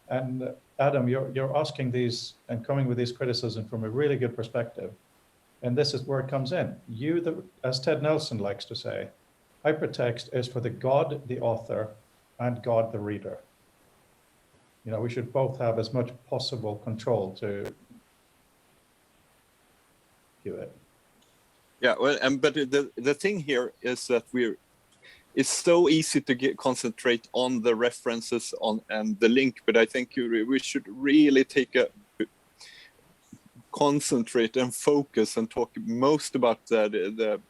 And Adam, you're asking these and coming with these criticisms from a really good perspective. And this is where it comes in. As Ted Nelson likes to say, hypertext is for the God, the author, and God, the reader. We should both have as much possible control to do it. Yeah, well, but the thing here is that it's so easy to concentrate on the references and the link, but I think we should really concentrate and focus and talk most about the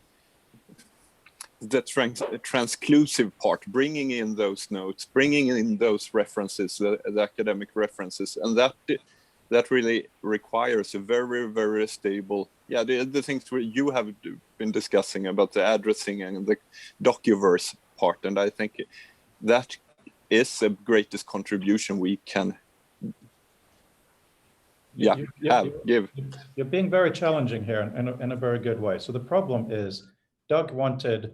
transclusive part, bringing in those notes, bringing in those references, the academic references, and that really requires a very, very stable, the things you have been discussing about the addressing and the docuverse part, and I think that is the greatest contribution we can give. You're being very challenging here in a very good way. So the problem is, Doug wanted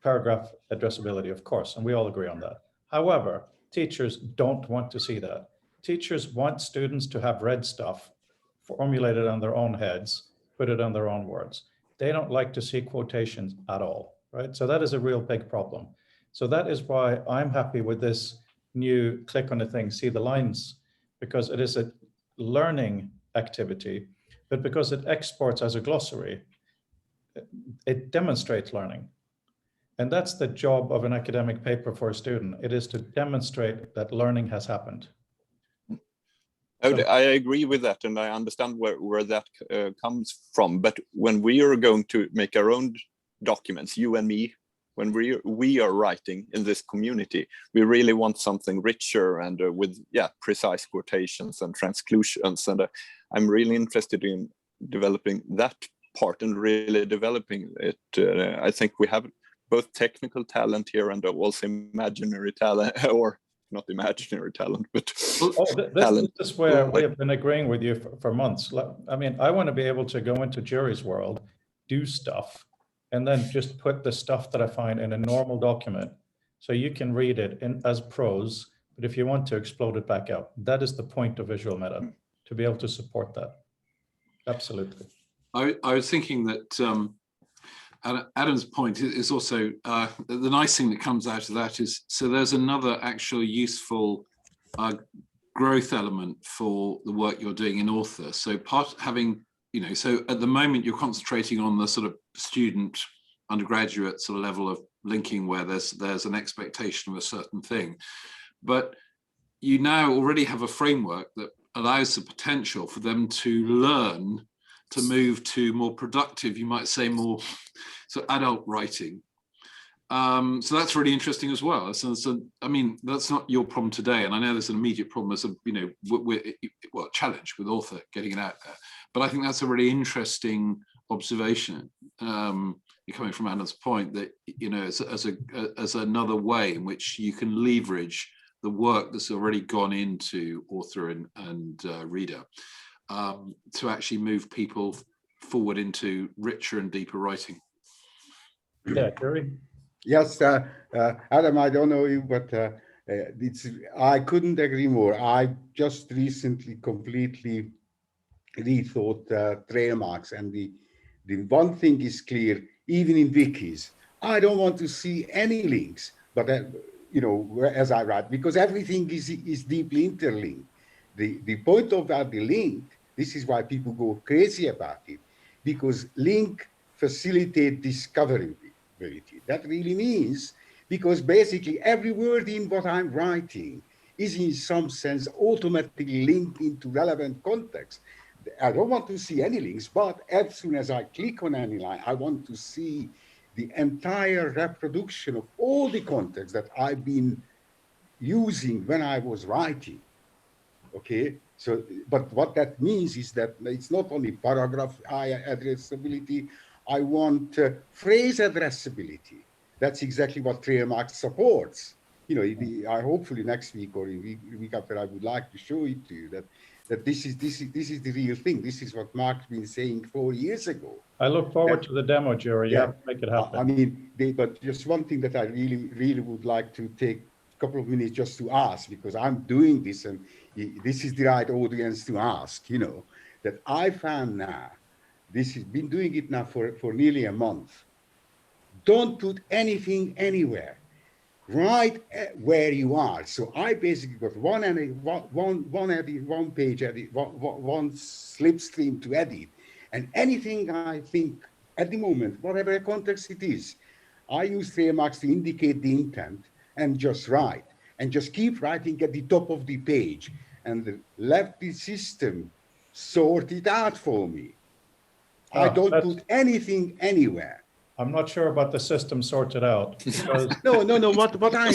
paragraph addressability, of course, and we all agree on that. However, teachers don't want to see that. Teachers want students to have read stuff, formulated on their own heads, put it on their own words. They don't like to see quotations at all, right? So that is a real big problem. So that is why I'm happy with this new click on the thing, see the lines, because it is a learning activity, but because it exports as a glossary, it demonstrates learning. And that's the job of an academic paper for a student. It is to demonstrate that learning has happened. I agree with that, and I understand where that comes from. But when we are going to make our own documents, you and me, when we are writing in this community, we really want something richer and with precise quotations and transclusions. And I'm really interested in developing that part and really developing it. I think we have both technical talent here and also imaginary talent, or not imaginary talent, but talent. This is where we have been agreeing with you for months. I mean, I want to be able to go into Jerry's world, do stuff, and then just put the stuff that I find in a normal document, so you can read it as prose, but if you want to explode it back out. That is the point of Visual Meta, to be able to support that. Absolutely. I was thinking that Adam's point is also the nice thing that comes out of that is, so there's another actual useful growth element for the work you're doing in author. So having, so at the moment you're concentrating on the sort of student, undergraduate sort of level of linking where there's an expectation of a certain thing, but you now already have a framework that allows the potential for them to learn to move to more productive, you might say more so adult writing. So that's really interesting as well. So I mean, that's not your problem today, and I know there's an immediate problem as a challenge with author getting it out there. But I think that's a really interesting observation. You're coming from Adam's point that as another way in which you can leverage the work that's already gone into author and reader. To actually move people forward into richer and deeper writing. Yeah, Jerry? Yes, Adam, I don't know you, but I couldn't agree more. I just recently completely rethought trademarks, and the one thing is clear, even in wikis, I don't want to see any links, but as I write, because everything is deeply interlinked. The point of that, the link, this is why people go crazy about it, because link facilitate discoverability. That really means, because basically every word in what I'm writing is in some sense automatically linked into relevant context. I don't want to see any links, but as soon as I click on any line, I want to see the entire reproduction of all the context that I've been using when I was writing. Okay, so, but what that means is that it's not only paragraph addressability, I want phrase addressability. That's exactly what trademark supports. I hopefully next week or the week after, I would like to show it to you that this is the real thing. This is what Mark's been saying 4 years ago. I look forward to the demo, Jerry. You have to make it happen. I mean, but just one thing that I really would like to take couple of minutes just to ask, because I'm doing this and this is the right audience to ask, that I found now, this has been doing it now for nearly a month. Don't put anything anywhere. Write where you are. So I basically got one page edit, one slipstream to edit, and anything I think at the moment, whatever context it is, I use trademarks to indicate the intent and just write, and just keep writing at the top of the page, and let the system sort it out for me. I don't put anything anywhere. I'm not sure about the system sorted out. Because No. What I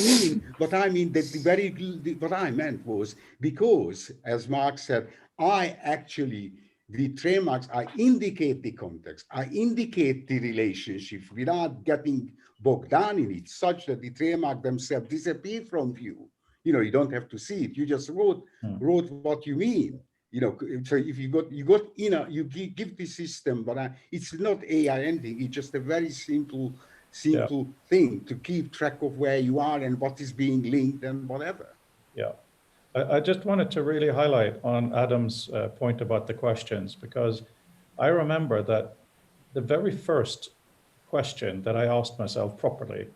mean that what I meant was, because as Mark said, the trademarks, I indicate the context, I indicate the relationship without getting bogged down in it, such that the trademark themselves disappear from view. You don't have to see it. You just wrote what you mean. So if you give the system, but it's not AI anything. It's just a very simple thing to keep track of where you are and what is being linked and whatever. Yeah. I just wanted to really highlight on Adam's point about the questions, because I remember that the very first question that I asked myself properly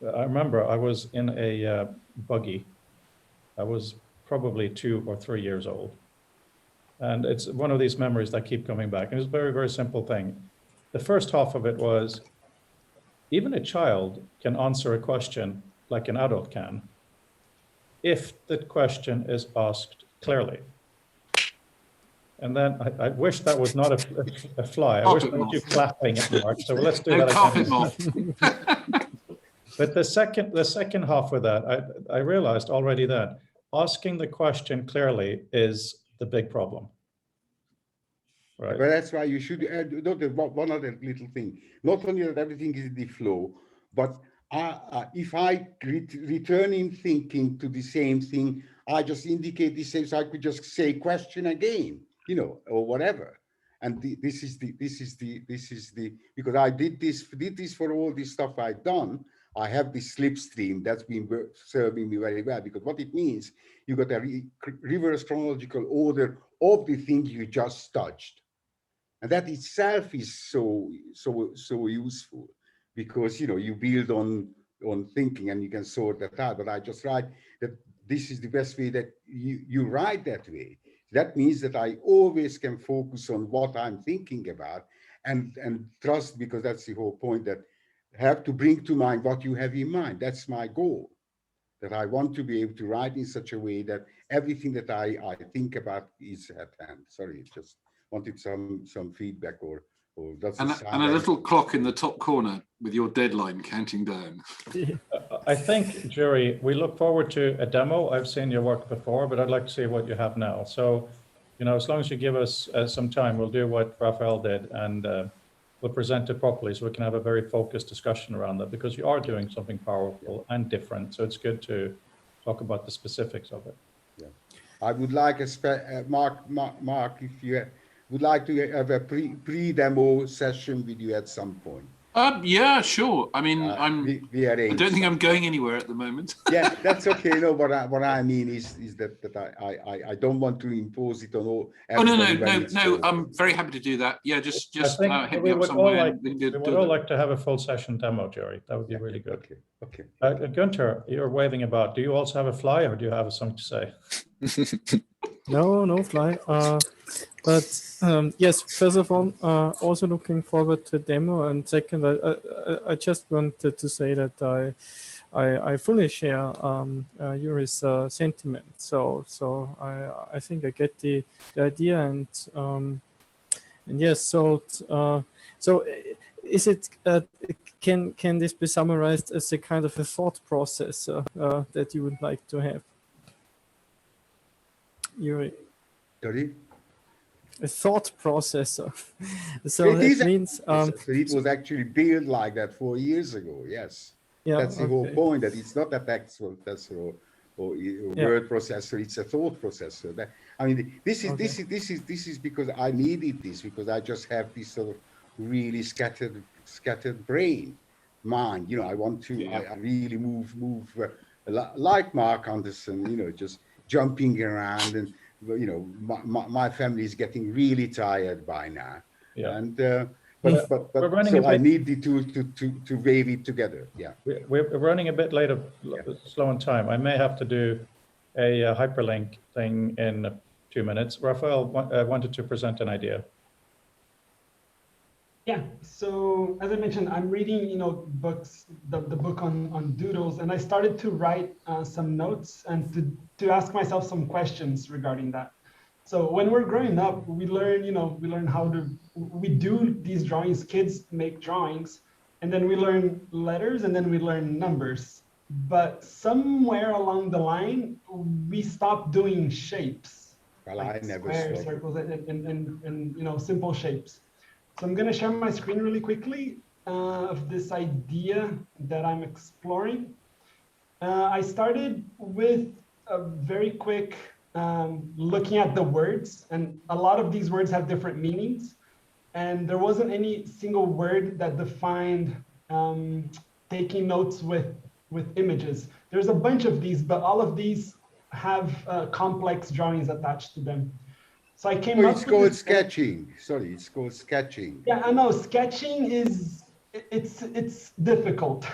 I remember I was in a buggy. I was probably 2 or 3 years old. And it's one of these memories that keep coming back. And it's a very, very simple thing. The first half of it was, even a child can answer a question like an adult can, if the question is asked clearly. And then I wish that was not a fly. I wish Carpet that was you moth. clapping at Mark. So let's do No that carpet again. moth. But the second half of that, I realized already then, asking the question clearly is the big problem. Right. But that's why you should add one other little thing. Not only that everything is in the flow, but if I return in thinking to the same thing, I just indicate the same, so I could just say question again, you know, or whatever. And this is the because I did this for all this stuff I've done. I have this slipstream that's been serving me very well, because what it means, you got a reverse chronological order of the thing you just touched. And that itself is so useful, because you know you build on thinking and you can sort that out. But I just write that this is the best way that you write that way. That means that I always can focus on what I'm thinking about and trust, because that's the whole point, that have to bring to mind what you have in mind. That's my goal, that I want to be able to write in such a way that everything that I think about is at hand. Sorry, just wanted some feedback or does it sound And a like- little clock in the top corner with your deadline counting down. I think, Jury, we look forward to a demo. I've seen your work before, but I'd like to see what you have now. So, you know, as long as you give us some time, we'll do what Raphael did, and we'll present it properly so we can have a very focused discussion around that, because you are doing something powerful and different. So it's good to talk about the specifics of it. Yeah. I would like Mark, if you would like to have a pre-demo session with you at some point. Yeah, sure. I mean, I don't think I'm going anywhere at the moment. Yeah, that's okay. No, what I mean is that I don't want to impose it on all. Oh no! I'm very happy to do that. Yeah, just hit me up somewhere. We would all like to have a full session demo, Jerry. That would be really good. Okay. Gunther, you're waving about. Do you also have a fly, or do you have something to say? No fly. But yes, first of all, also looking forward to the demo. And second, I just wanted to say that I fully share Yuri's sentiment. So I think I get the idea, and yes. So is it can this be summarized as a kind of a thought process that you would like to have, Yuri? Sorry? A thought processor. So that means it was actually built like that 4 years ago. Yes, yeah, that's the whole point. That it's not a text processor or word processor; it's a thought processor. That, I mean, this is because I needed this, because I just have this sort of really scattered brain, mind. You know, I want to. Yeah. I really move like Mark Anderson. You know, just jumping around and. You know, my family is getting really tired by now, and but so I need the tools to wave it together. Yeah, we're running a bit late, slow on time. I may have to do a hyperlink thing in 2 minutes. Raphael wanted to present an idea. Yeah, so as I mentioned, I'm reading, you know, books, the book on doodles, and I started to write some notes and to ask myself some questions regarding that. So when we're growing up, we learn how we do these drawings, kids make drawings, and then we learn letters, and then we learn numbers. But somewhere along the line, we stop doing shapes, like squares, circles, and you know, simple shapes. So I'm going to share my screen really quickly of this idea that I'm exploring. I started with a very quick looking at the words, and a lot of these words have different meanings. And there wasn't any single word that defined taking notes with images. There's a bunch of these, but all of these have complex drawings attached to them. So I came up with it's called sketching. Sorry, it's called sketching. Yeah, I know. Sketching is It's difficult.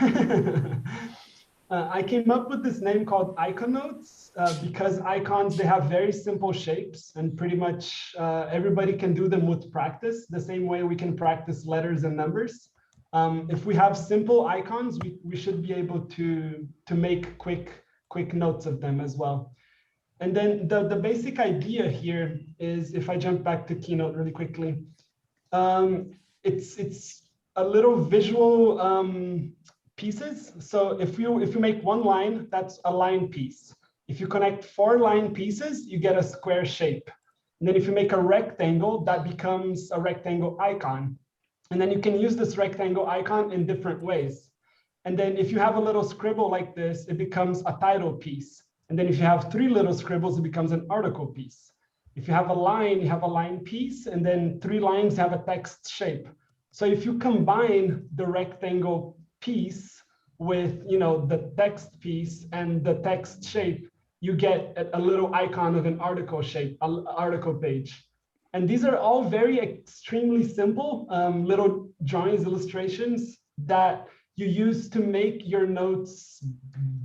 I came up with this name called icon nodes because icons, they have very simple shapes, and pretty much everybody can do them with practice, the same way we can practice letters and numbers. If we have simple icons, we should be able to make quick notes of them as well. And then the basic idea here is, if I jump back to Keynote really quickly, it's a little visual pieces. So if you make one line, that's a line piece. If you connect 4 line pieces, you get a square shape. And then if you make a rectangle, that becomes a rectangle icon. And then you can use this rectangle icon in different ways. And then if you have a little scribble like this, it becomes a title piece. And then if you have 3 little scribbles, it becomes an article piece. If you have a line, you have a line piece, and then 3 lines have a text shape. So if you combine the rectangle piece with, you know, the text piece and the text shape, you get a little icon of an article shape, an article page. And these are all very extremely simple little drawings, illustrations that you use to make your notes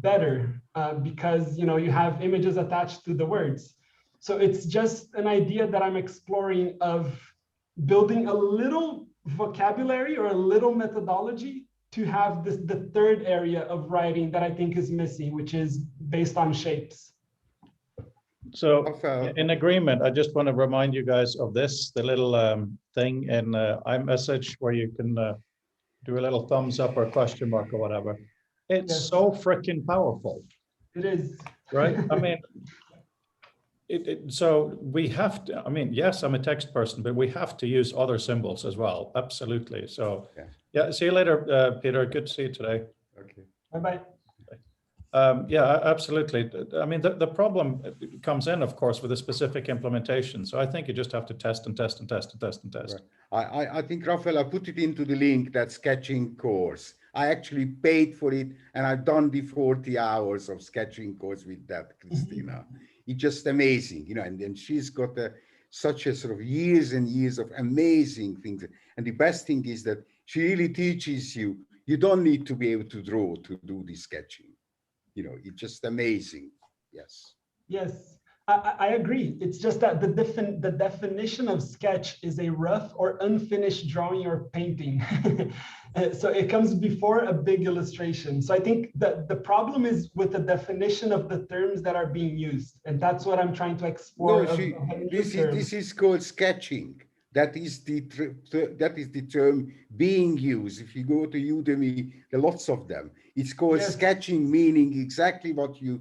better because, you know, you have images attached to the words. So it's just an idea that I'm exploring of building a little vocabulary or a little methodology to have this, the third area of writing that I think is missing, which is based on shapes. So Rafael. in agreement, I just want to remind you guys of this, the little thing in iMessage where you can do a little thumbs up or question mark or whatever. It's Yes. so freaking powerful, It is. right? I mean, so we have to, I mean, yes, I'm a text person, but we have to use other symbols as well. Absolutely. So yeah, see you later, Peter. Good to see you today. Okay. Bye-bye. Yeah, absolutely. I mean, the problem comes in, of course, with a specific implementation. So I think you just have to test and test and test and test and test. Right. I think, Rafael, I put it into the link, that sketching course. I actually paid for it, and I've done the 40 hours of sketching course with that, Christina. It's just amazing, you know, and then she's got such a sort of years and years of amazing things. And the best thing is that she really teaches you, you don't need to be able to draw to do the sketching. You know, it's just amazing. Yes. Yes, I agree. It's just that the definition of sketch is a rough or unfinished drawing or painting. So it comes before a big illustration. So I think that the problem is with the definition of the terms that are being used. And that's what I'm trying to explore. No, this is called sketching. That is the term being used. If you go to Udemy, there are lots of them. It's called sketching, meaning exactly what you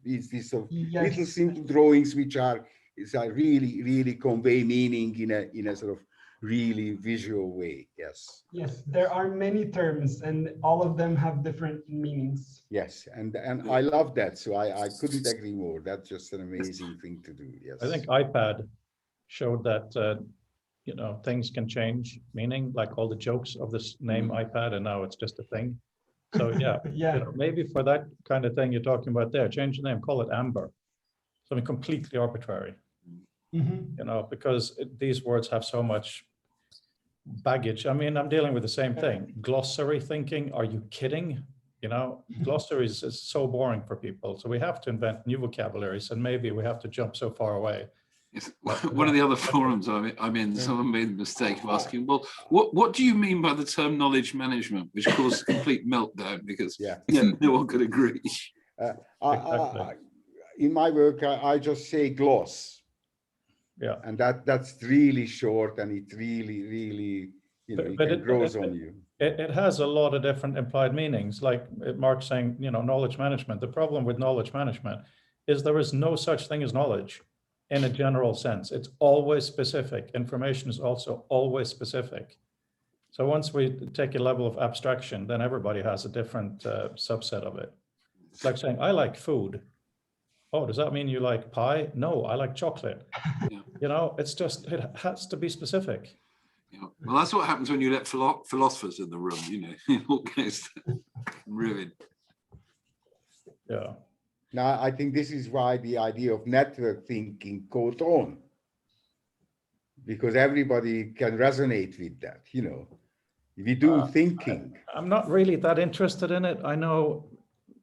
is this sort of little simple drawings which are really convey meaning in a sort of really visual way. Yes. Yes, there are many terms, and all of them have different meanings. Yes, and I love that. So I couldn't agree more. That's just an amazing thing to do. Yes. I think iPad showed that you know, things can change meaning, like all the jokes of this name iPad, and now it's just a thing. So yeah, Yeah. You know, maybe for that kind of thing you're talking about there, change the name, call it Amber, something completely arbitrary. You know, because these words have so much baggage. I mean, I'm dealing with the same thing. Glossary thinking, are you kidding? You know, glossaries is so boring for people. So we have to invent new vocabularies, and maybe we have to jump so far away. Yes. One of the other forums I'm in, someone made the mistake of asking, well, what do you mean by the term knowledge management, which caused a complete meltdown because no one could agree. In my work, I just say gloss. Yeah. And that's really short, and it really, you know, it grows on you. It has a lot of different implied meanings, like Mark's saying, you know, knowledge management. The problem with knowledge management is there is no such thing as knowledge in a general sense. It's always specific. Information is also always specific. So once we take a level of abstraction, then everybody has a different subset of it. It's like saying, I like food. Oh, does that mean you like pie? No, I like chocolate. You know, it's just, it has to be specific. Yeah. Well, that's what happens when you let philosophers in the room, you know, it all goes ruined. Yeah. Now, I think this is why the idea of network thinking caught on, because everybody can resonate with that, you know. We do thinking. I'm not really that interested in it. I know,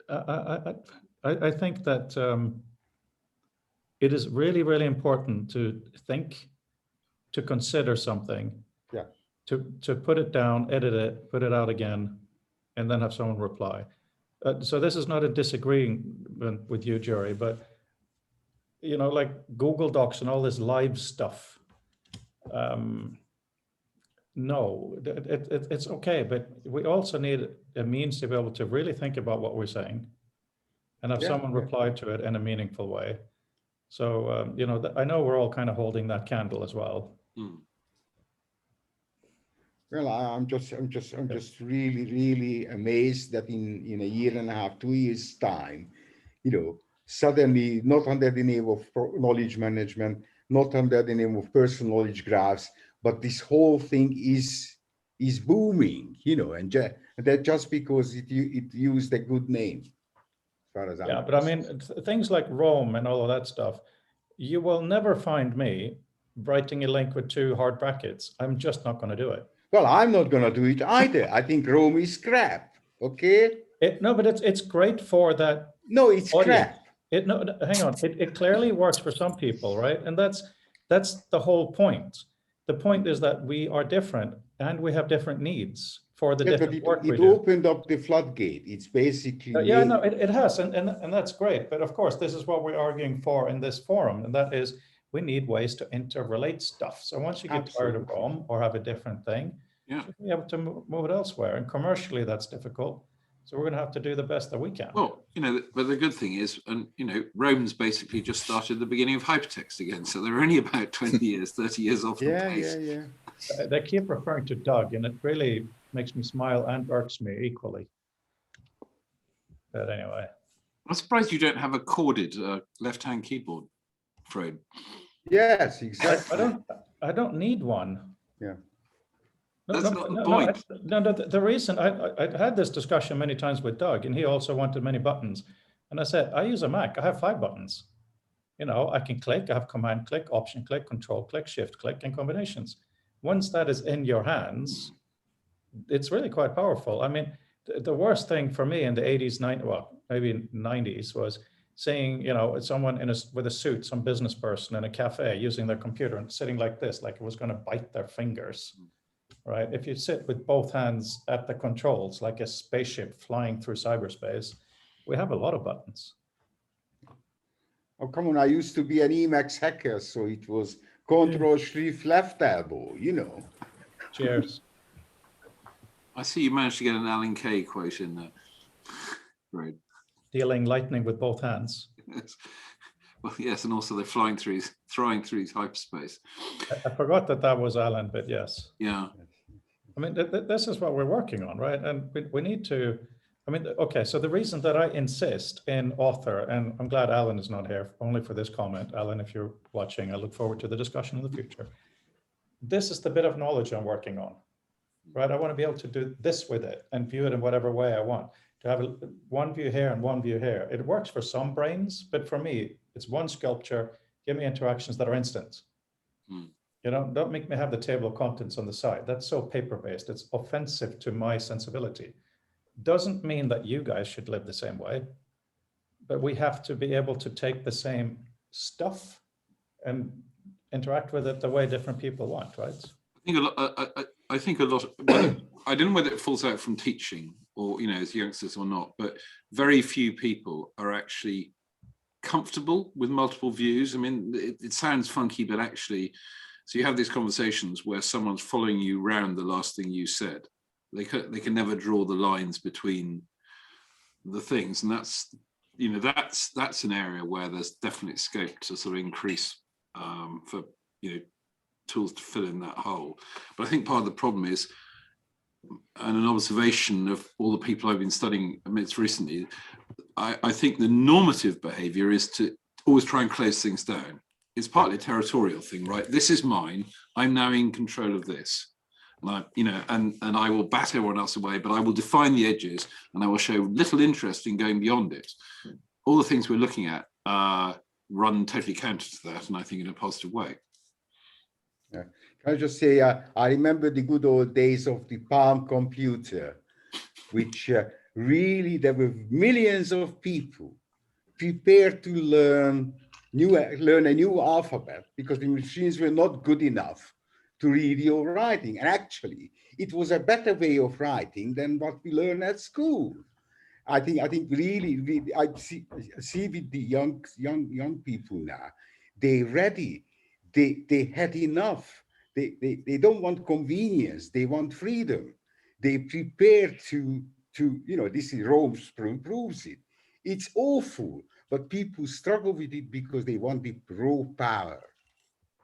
I think that it is really, really important to think, to consider something, Yeah. to put it down, edit it, put it out again, and then have someone reply. So this is not a disagreement with you, Jerry, but you know, like Google Docs and all this live stuff. No, it's okay, but we also need a means to be able to really think about what we're saying and have Yeah, someone yeah. reply to it in a meaningful way. So, you know, I know we're all kind of holding that candle as well. Mm. Well, I'm just really, really amazed that in a year and a half, 2 years time, you know, suddenly, not under the name of knowledge management, not under the name of personal knowledge graphs, but this whole thing is booming, you know, and that just because it used a good name, as far as Yeah, I'm but I concerned. mean, things like Rome and all of that stuff, you will never find me writing a link with 2 hard brackets. I'm just not going to do it. Well, I'm not going to do it either. I think Rome is crap. Okay. No, but it's great for that. No, it's audience. crap. No, hang on. It clearly works for some people, right? And that's the whole point. The point is that we are different and we have different needs for the Yes, but different work we it do. opened up the floodgate. It's basically Yeah, no, it has, and that's great. But of course, this is what we're arguing for in this forum, and that is we need ways to interrelate stuff. So once you get tired of Absolutely. Rome or have a different thing, Yeah. you be able to move it elsewhere. And commercially, that's difficult. So we're going to have to do the best that we can. Well, you know, but the good thing is, and you know, Rome's basically just started the beginning of hypertext again. So they're only about 20 years, 30 years off the pace. Yeah. They keep referring to Doug, and it really makes me smile and irks me equally. But anyway. I'm surprised you don't have a corded left-hand keyboard, Fred. Yes, exactly. I don't need one. Yeah. That's not the point. The reason I had this discussion many times with Doug, and he also wanted many buttons. And I said, I use a Mac. I have 5 buttons. You know, I can click. I have command click, option click, control click, shift click, and combinations. Once that is in your hands, it's really quite powerful. I mean, the worst thing for me in the 80s, 90s, well, maybe 90s was seeing, you know, someone with a suit, some business person in a cafe using their computer and sitting like this, like it was going to bite their fingers. Right? If you sit with both hands at the controls, like a spaceship flying through cyberspace, we have a lot of buttons. Oh, come on. I used to be an Emacs hacker, so it was Control Shift left elbow, you know. Cheers. I see you managed to get an Alan Kay quote in there. Great. Dealing lightning with both hands. Yes. Well, yes, and also they're throwing through hyperspace. I forgot that was Alan, but yes. Yeah. I mean, this is what we're working on, right? And we need to, I mean, okay, so the reason that I insist in author, and I'm glad Alan is not here, only for this comment. Alan, if you're watching, I look forward to the discussion in the future. This is the bit of knowledge I'm working on, right? I want to be able to do this with it and view it in whatever way I want. To have one view here and one view here. It works for some brains, but for me, it's one sculpture, give me interactions that are instant. You know, don't make me have the table of contents on the side. That's so paper-based. It's offensive to my sensibility. Doesn't mean that you guys should live the same way, but we have to be able to take the same stuff and interact with it the way different people want, right? I think a lot. I don't know whether it falls out from teaching or, you know, as youngsters or not, but very few people are actually comfortable with multiple views. I mean, it sounds funky, but actually, so you have these conversations where someone's following you around the last thing you said. They can never draw the lines between the things, and that's, you know, that's an area where there's definite scope to sort of increase for, you know, tools to fill in that hole. But I think part of the problem is, and an observation of all the people I've been studying amidst recently, I think the normative behavior is to always try and close things down. It's partly a territorial thing, right? This is mine. I'm now in control of this. And I, you know, and I will bat everyone else away, but I will define the edges and I will show little interest in going beyond it. All the things we're looking at run totally counter to that, and I think in a positive way. Yeah. Can I just say, I remember the good old days of the Palm computer, which really there were millions of people prepared to learn a new alphabet because the machines were not good enough to read your writing. And actually, it was a better way of writing than what we learn at school. I think really, I see with the young people now, they're ready. They had enough. They don't want convenience. They want freedom. They prepared this is Rome proves it. It's awful, but people struggle with it because they want the raw power,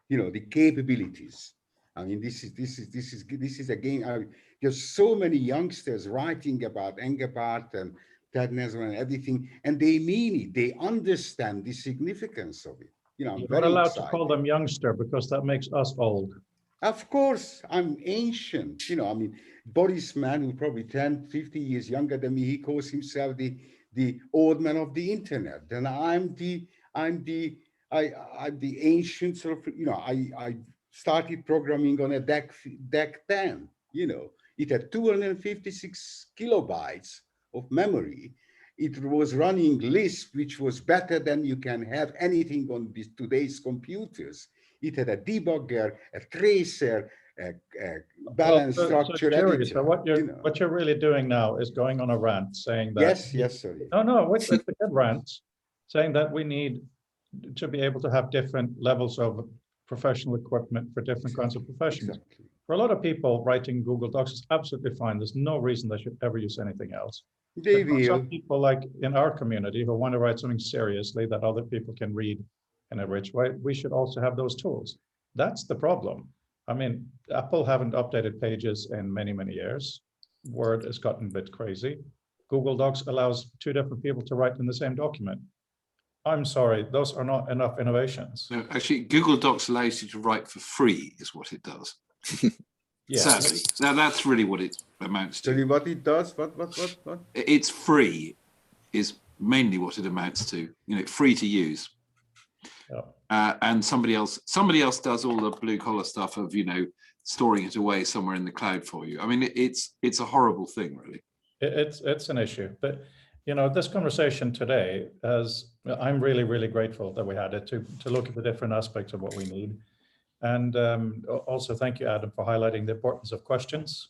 the capabilities. I mean, this is again. There's so many youngsters writing about Engelbart and Ted Nesbitt and everything, and they mean it. They understand the significance of it. I'm You're very not allowed excited. to call them youngster because that makes us old. Of course, I'm ancient. I mean, Boris Mann, who's probably 10, 50 years younger than me, he calls himself the old man of the internet. And I'm the ancient sort of, I started programming on a DEC 10, It had 256 kilobytes of memory. It was running Lisp, which was better than you can have anything on today's computers. It had a debugger, a tracer, a balance structure editor. So what you're really doing now is going on a rant saying that. Yes, sorry. No, it's a good rant, saying that we need to be able to have different levels of professional equipment for different kinds of professions. Exactly. For a lot of people, writing Google Docs is absolutely fine. There's no reason they should ever use anything else. They But for will. some people, like in our community, who want to write something seriously that other people can read in a rich way, we should also have those tools. That's the problem. I mean, Apple haven't updated Pages in many, many years. Word has gotten a bit crazy. Google Docs allows two different people to write in the same document. I'm sorry, those are not enough innovations. No, actually, Google Docs allows you to write for free, is what it does. Yeah. Sadly. Now that's really what it amounts to. Tell you what it does, what? It's free is mainly what it amounts to. Free to use. Yeah. And somebody else does all the blue collar stuff of storing it away somewhere in the cloud for you. I mean, it's a horrible thing, really. It's an issue, but this conversation today, I'm really, really grateful that we had it to look at the different aspects of what we need. And also thank you, Adam, for highlighting the importance of questions.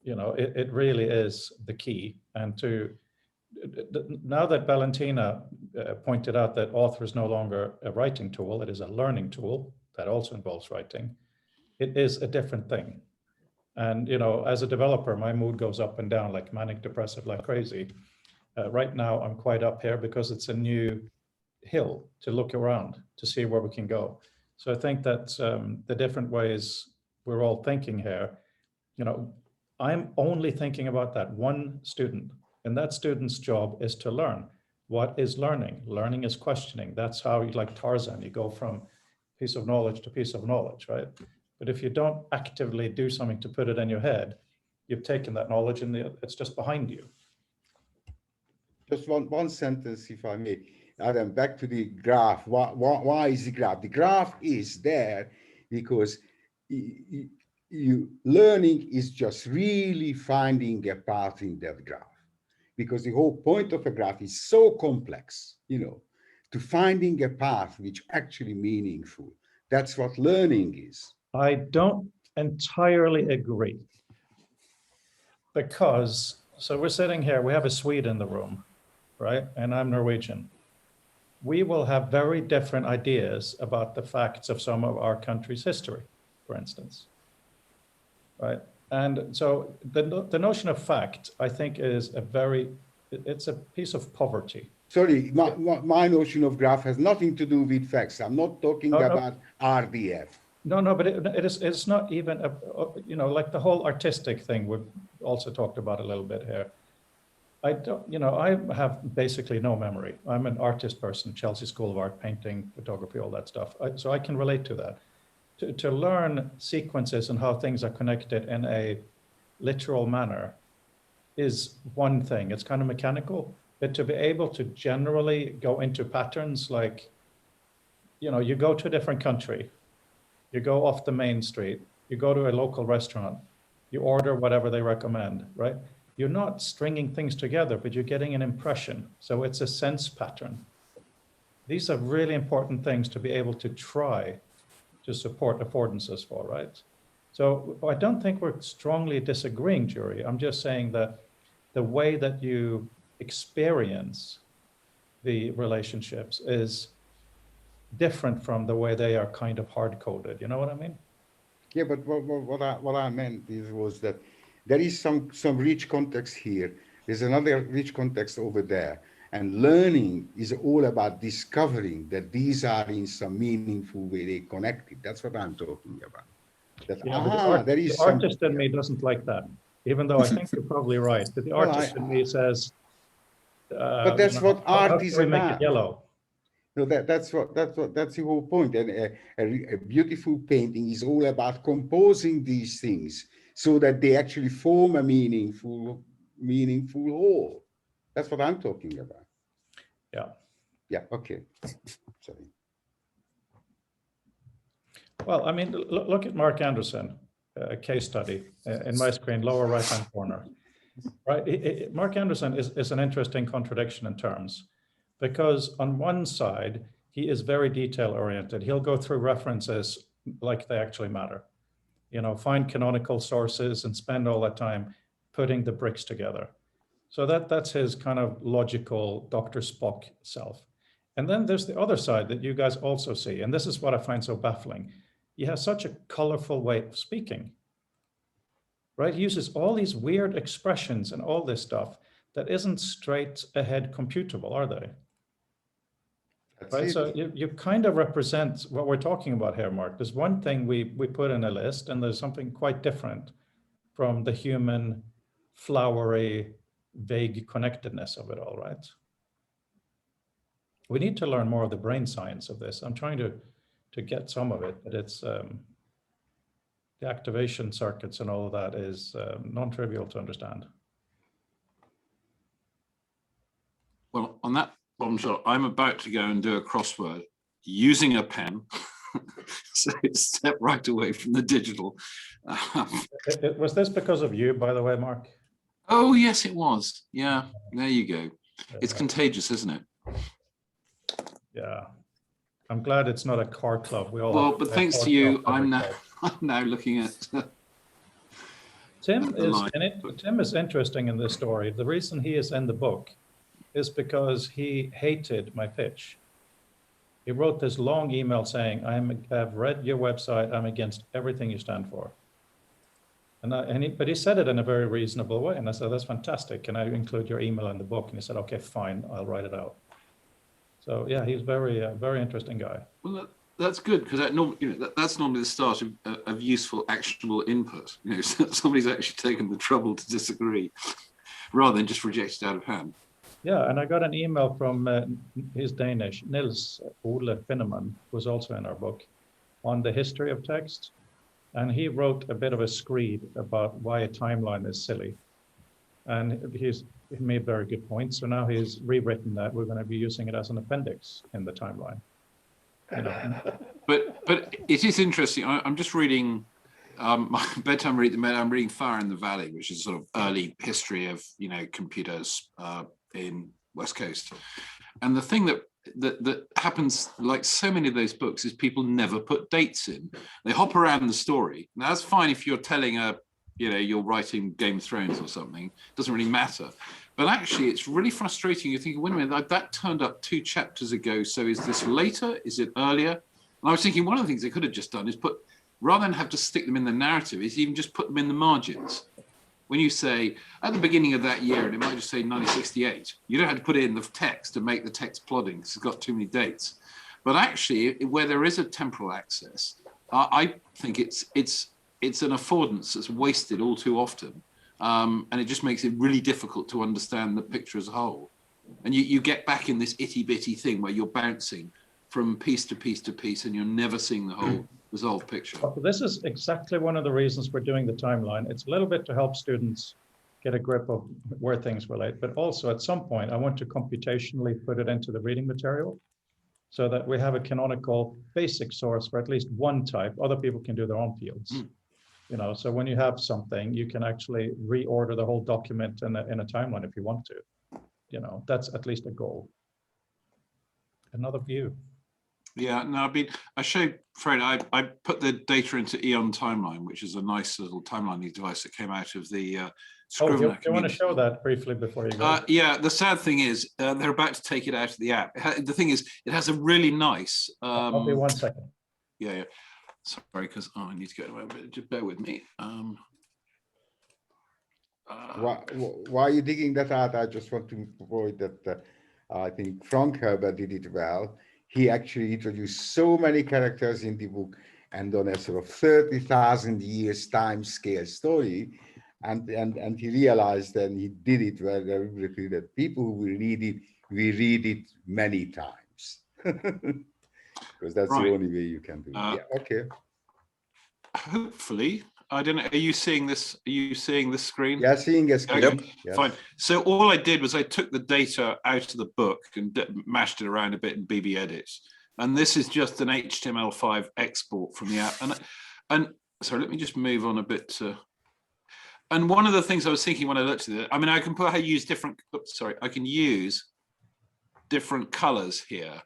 It really is the key. And now that Valentina pointed out that author is no longer a writing tool, it is a learning tool that also involves writing. It is a different thing. And, as a developer, my mood goes up and down like manic depressive, like crazy. Right now, I'm quite up here because it's a new hill to look around to see where we can go. So I think that the different ways we're all thinking here, I'm only thinking about that one student, and that student's job is to learn. What is learning? Learning is questioning. That's how, like Tarzan, you go from piece of knowledge to piece of knowledge, right? But if you don't actively do something to put it in your head, you've taken that knowledge and it's just behind you. Just one sentence, if I may. Adam, back to the graph. Why is the graph? The graph is there because learning is just really finding a path in that graph. Because the whole point of a graph is so complex, to finding a path which actually meaningful. That's what learning is. I don't entirely agree. Because, so we're sitting here, we have a Swede in the room, right? And I'm Norwegian. We will have very different ideas about the facts of some of our country's history, for instance, right? And so the notion of fact, I think, is it's a piece of poverty. Sorry, my notion of graph has nothing to do with facts. I'm not talking about RDF. No, but it's not even, like the whole artistic thing we've also talked about a little bit here. I have basically no memory. I'm an artist person, Chelsea School of Art, painting, photography, all that stuff. So I can relate to that. To learn sequences and how things are connected in a literal manner is one thing. It's kind of mechanical, but to be able to generally go into patterns like, you go to a different country You go off the main street, you go to a local restaurant, you order whatever they recommend, right? You're not stringing things together, but you're getting an impression. So it's a sense pattern. These are really important things to be able to try to support affordances for, right? So I don't think we're strongly disagreeing, jury. I'm just saying that the way that you experience the relationships is different from the way they are kind of hard-coded. You know what I mean? Yeah, but what I meant was that there is some rich context here. There's another rich context over there. And learning is all about discovering that these are in some meaningful way they connected. That's what I'm talking about. That, Yeah, there is the artist in me doesn't like that, even though I think you're probably right. But the artist in me says, but that's what how art can is we make about. it yellow? No, that's the whole point. And a beautiful painting is all about composing these things so that they actually form a meaningful whole. That's what I'm talking about. Yeah. Yeah. Okay. Sorry. Well, I mean, look at Mark Anderson, a case study in my screen, lower right-hand corner. Right, Mark Anderson is an interesting contradiction in terms, because on one side, he is very detail-oriented. He'll go through references like they actually matter. You know, find canonical sources and spend all that time putting the bricks together. So that's his kind of logical Dr. Spock self. And then there's the other side that you guys also see, and this is what I find so baffling. He has such a colorful way of speaking. Right, he uses all these weird expressions and all this stuff that isn't straight ahead computable, are they? That's Right, it. so you kind of represent what we're talking about here, Mark. There's one thing we put in a list, and there's something quite different from the human, flowery, vague connectedness of it all, right? We need to learn more of the brain science of this. I'm trying to get some of it, but it's the activation circuits and all of that is non-trivial to understand. Well, on that bombshell, I'm about to go and do a crossword using a pen. So step right away from the digital. Was this because of you, by the way, Mark? Oh, yes, it was. Yeah, there you go. It's contagious, isn't it? Yeah. I'm glad it's not a car club. We all Well, but thanks to you, I'm now looking at Tim is interesting in this story. The reason he is in the book is because he hated my pitch. He wrote this long email saying, I've read your website, I'm against everything you stand for. But he said it in a very reasonable way. And I said, that's fantastic. Can I include your email in the book? And he said, okay, fine, I'll write it out. So yeah, he's very interesting guy. Well, that's good, because that's normally the start of useful, actionable input. You know, somebody's actually taken the trouble to disagree, rather than just reject it out of hand. Yeah, and I got an email from his Danish, Nils Ole Finneman, who's also in our book, on the history of text. And he wrote a bit of a screed about why a timeline is silly. And he made very good points. So now he's rewritten that. We're going to be using it as an appendix in the timeline. You know. But it is interesting. I'm just reading my bedtime reading. I'm reading Fire in the Valley, which is sort of early history of computers in West Coast. And the thing that happens, like so many of those books, is people never put dates in. They hop around the story. Now that's fine if you're telling you're writing Game of Thrones or something. It doesn't really matter. But actually, it's really frustrating. You're thinking, wait a minute, that turned up 2 chapters ago. So is this later? Is it earlier? And I was thinking one of the things they could have just done is rather than have to stick them in the narrative, is even just put them in the margins. When you say at the beginning of that year, and it might just say 1968, you don't have to put it in the text to make the text plodding because it's got too many dates. But actually, where there is a temporal access, I think it's an affordance that's wasted all too often. And it just makes it really difficult to understand the picture as a whole. And you get back in this itty bitty thing where you're bouncing from piece to piece to piece and you're never seeing the whole resolved picture. This is exactly one of the reasons we're doing the timeline. It's a little bit to help students get a grip of where things relate, but also at some point I want to computationally put it into the reading material. so that we have a canonical basic source for at least one type. Other people can do their own fields. You know, so when you have something, you can actually reorder the whole document in a timeline if you want to. You know, that's at least a goal. Another view. Yeah, no, I showed Fred, I put the data into Eon Timeline, which is a nice little timelining device that came out of the Oh, Scrivener you want to community. show that briefly before you go? Yeah, the sad thing is they're about to take it out of the app. The thing is, it has a really nice. I'll be 1 second. Yeah. Sorry, because I need to go to my bit. Just bear with me. Why are you digging that out? I just want to avoid that. I think Frank Herbert did it well. He actually introduced so many characters in the book, and on a sort of 30,000 years time scale story, and he realized, and he did it very deliberately, that people who will read it, we read it many times, because that's Right. the only way you can do it. Yeah, okay. Hopefully, I don't know. Are you seeing this? Are you seeing this screen? Yeah, seeing a screen. Yep. Yes. Fine. So all I did was I took the data out of the book and mashed it around a bit in BB Edits. And this is just an HTML5 export from the app. And sorry, let me just move on a bit to. And one of the things I was thinking when I looked at it, I mean, I can use different. Oops, sorry, I can use different colors here.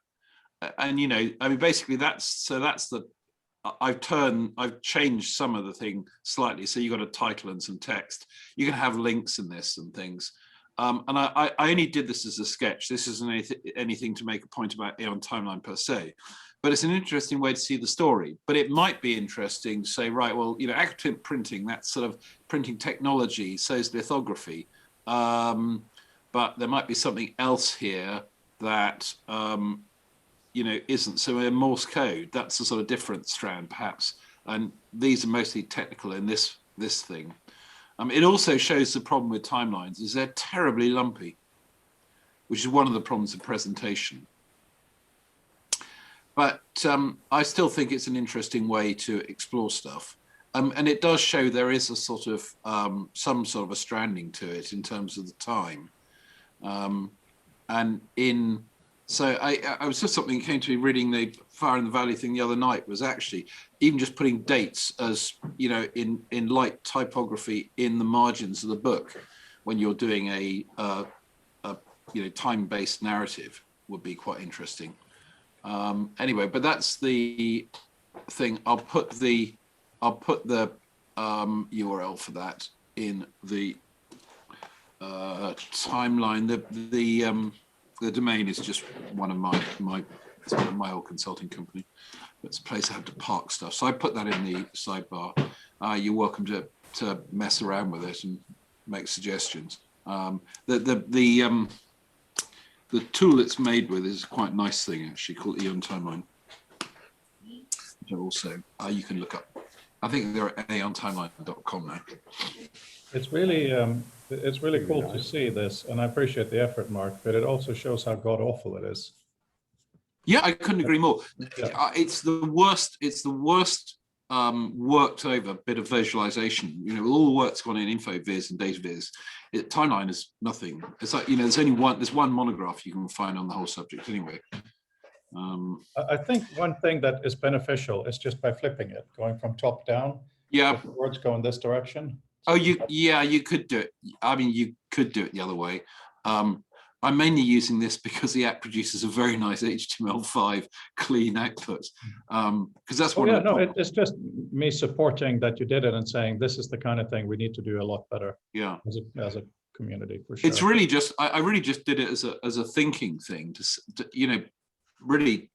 And you know, I mean, basically that's the. I've changed some of the thing slightly. So you got a title and some text. You can have links in this and things. And I only did this as a sketch. This isn't anything to make a point about Eon Timeline per se, but it's an interesting way to see the story. But it might be interesting to say, right, well, you know, active printing, that's sort of printing technology, so is lithography. But there might be something else here that, you know, isn't. So in Morse code, that's a sort of different strand perhaps. And these are mostly technical in this thing. It also shows the problem with timelines is they're terribly lumpy, which is one of the problems of presentation. But I still think it's an interesting way to explore stuff. And it does show there is a sort of, some sort of a stranding to it in terms of the time. So I was just something that came to me reading the Fire in the Valley thing the other night was actually even just putting dates as, you know, in light typography in the margins of the book when you're doing a you know, time-based narrative would be quite interesting. Anyway, but that's the thing. I'll put the URL for that in the timeline. The domain is just one of my old consulting company. It's a place I have to park stuff. So I put that in the sidebar. You're welcome to mess around with it and make suggestions. The tool it's made with is quite a nice thing actually called Eon Timeline. Which also you can look up. I think they're at eontimeline.com now. It's really cool to see this, and I appreciate the effort, Mark, but it also shows how god awful it is. Yeah, I couldn't agree more. Yeah. It's the worst worked over bit of visualization. You know, all the work's gone in InfoViz and DataViz. Timeline is nothing. It's like, you know, there's one monograph you can find on the whole subject anyway. I think one thing that is beneficial is just by flipping it, going from top down. Yeah. If the words go in this direction. Oh, you could do it. I mean, you could do it the other way. I'm mainly using this because the app produces a very nice HTML5 clean output. Because that's one. It's just me supporting that you did it and saying this is the kind of thing we need to do a lot better. Yeah, as a community for sure. It's really just I really just did it as a thinking thing to you know, really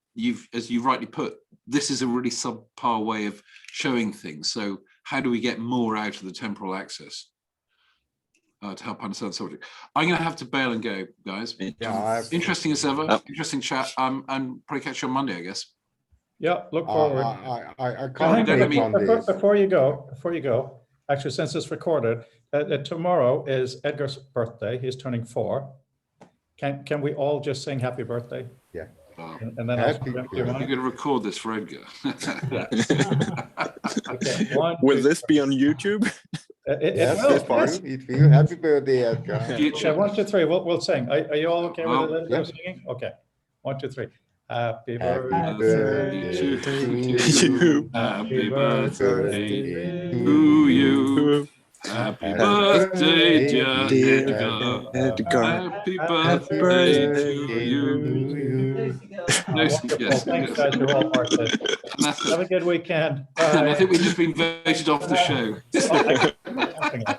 as you rightly put, this is a really subpar way of showing things. So how do we get more out of the temporal axis to help understand the subject? I'm going to have to bail and go, guys. Yeah, interesting as ever. Interesting chat. And probably catch you on Monday, I guess. Yeah, look forward. I can't before you go. Actually, since it's recorded, tomorrow is Edgar's birthday. He's turning 4. Can we all just sing happy birthday? Yeah. And then you're going to record this for Edgar. Okay, will this be on YouTube? It will. Happy birthday, Edgar. Okay, 1, 2, 3. We'll sing. Are you all okay with a little bit of singing? Okay. 1, 2, 3. Happy Happy birthday birthday to to you. you. Happy birthday birthday to to you. Happy Happy birthday, dear dear Edgar. Edgar. Happy Happy birthday birthday to to you. you. Nice, Wonderful. yes, Thanks, yes. guys. You're all artists. And that's Have a good weekend. and I Bye. think we've just been voted off the show. Oh, I-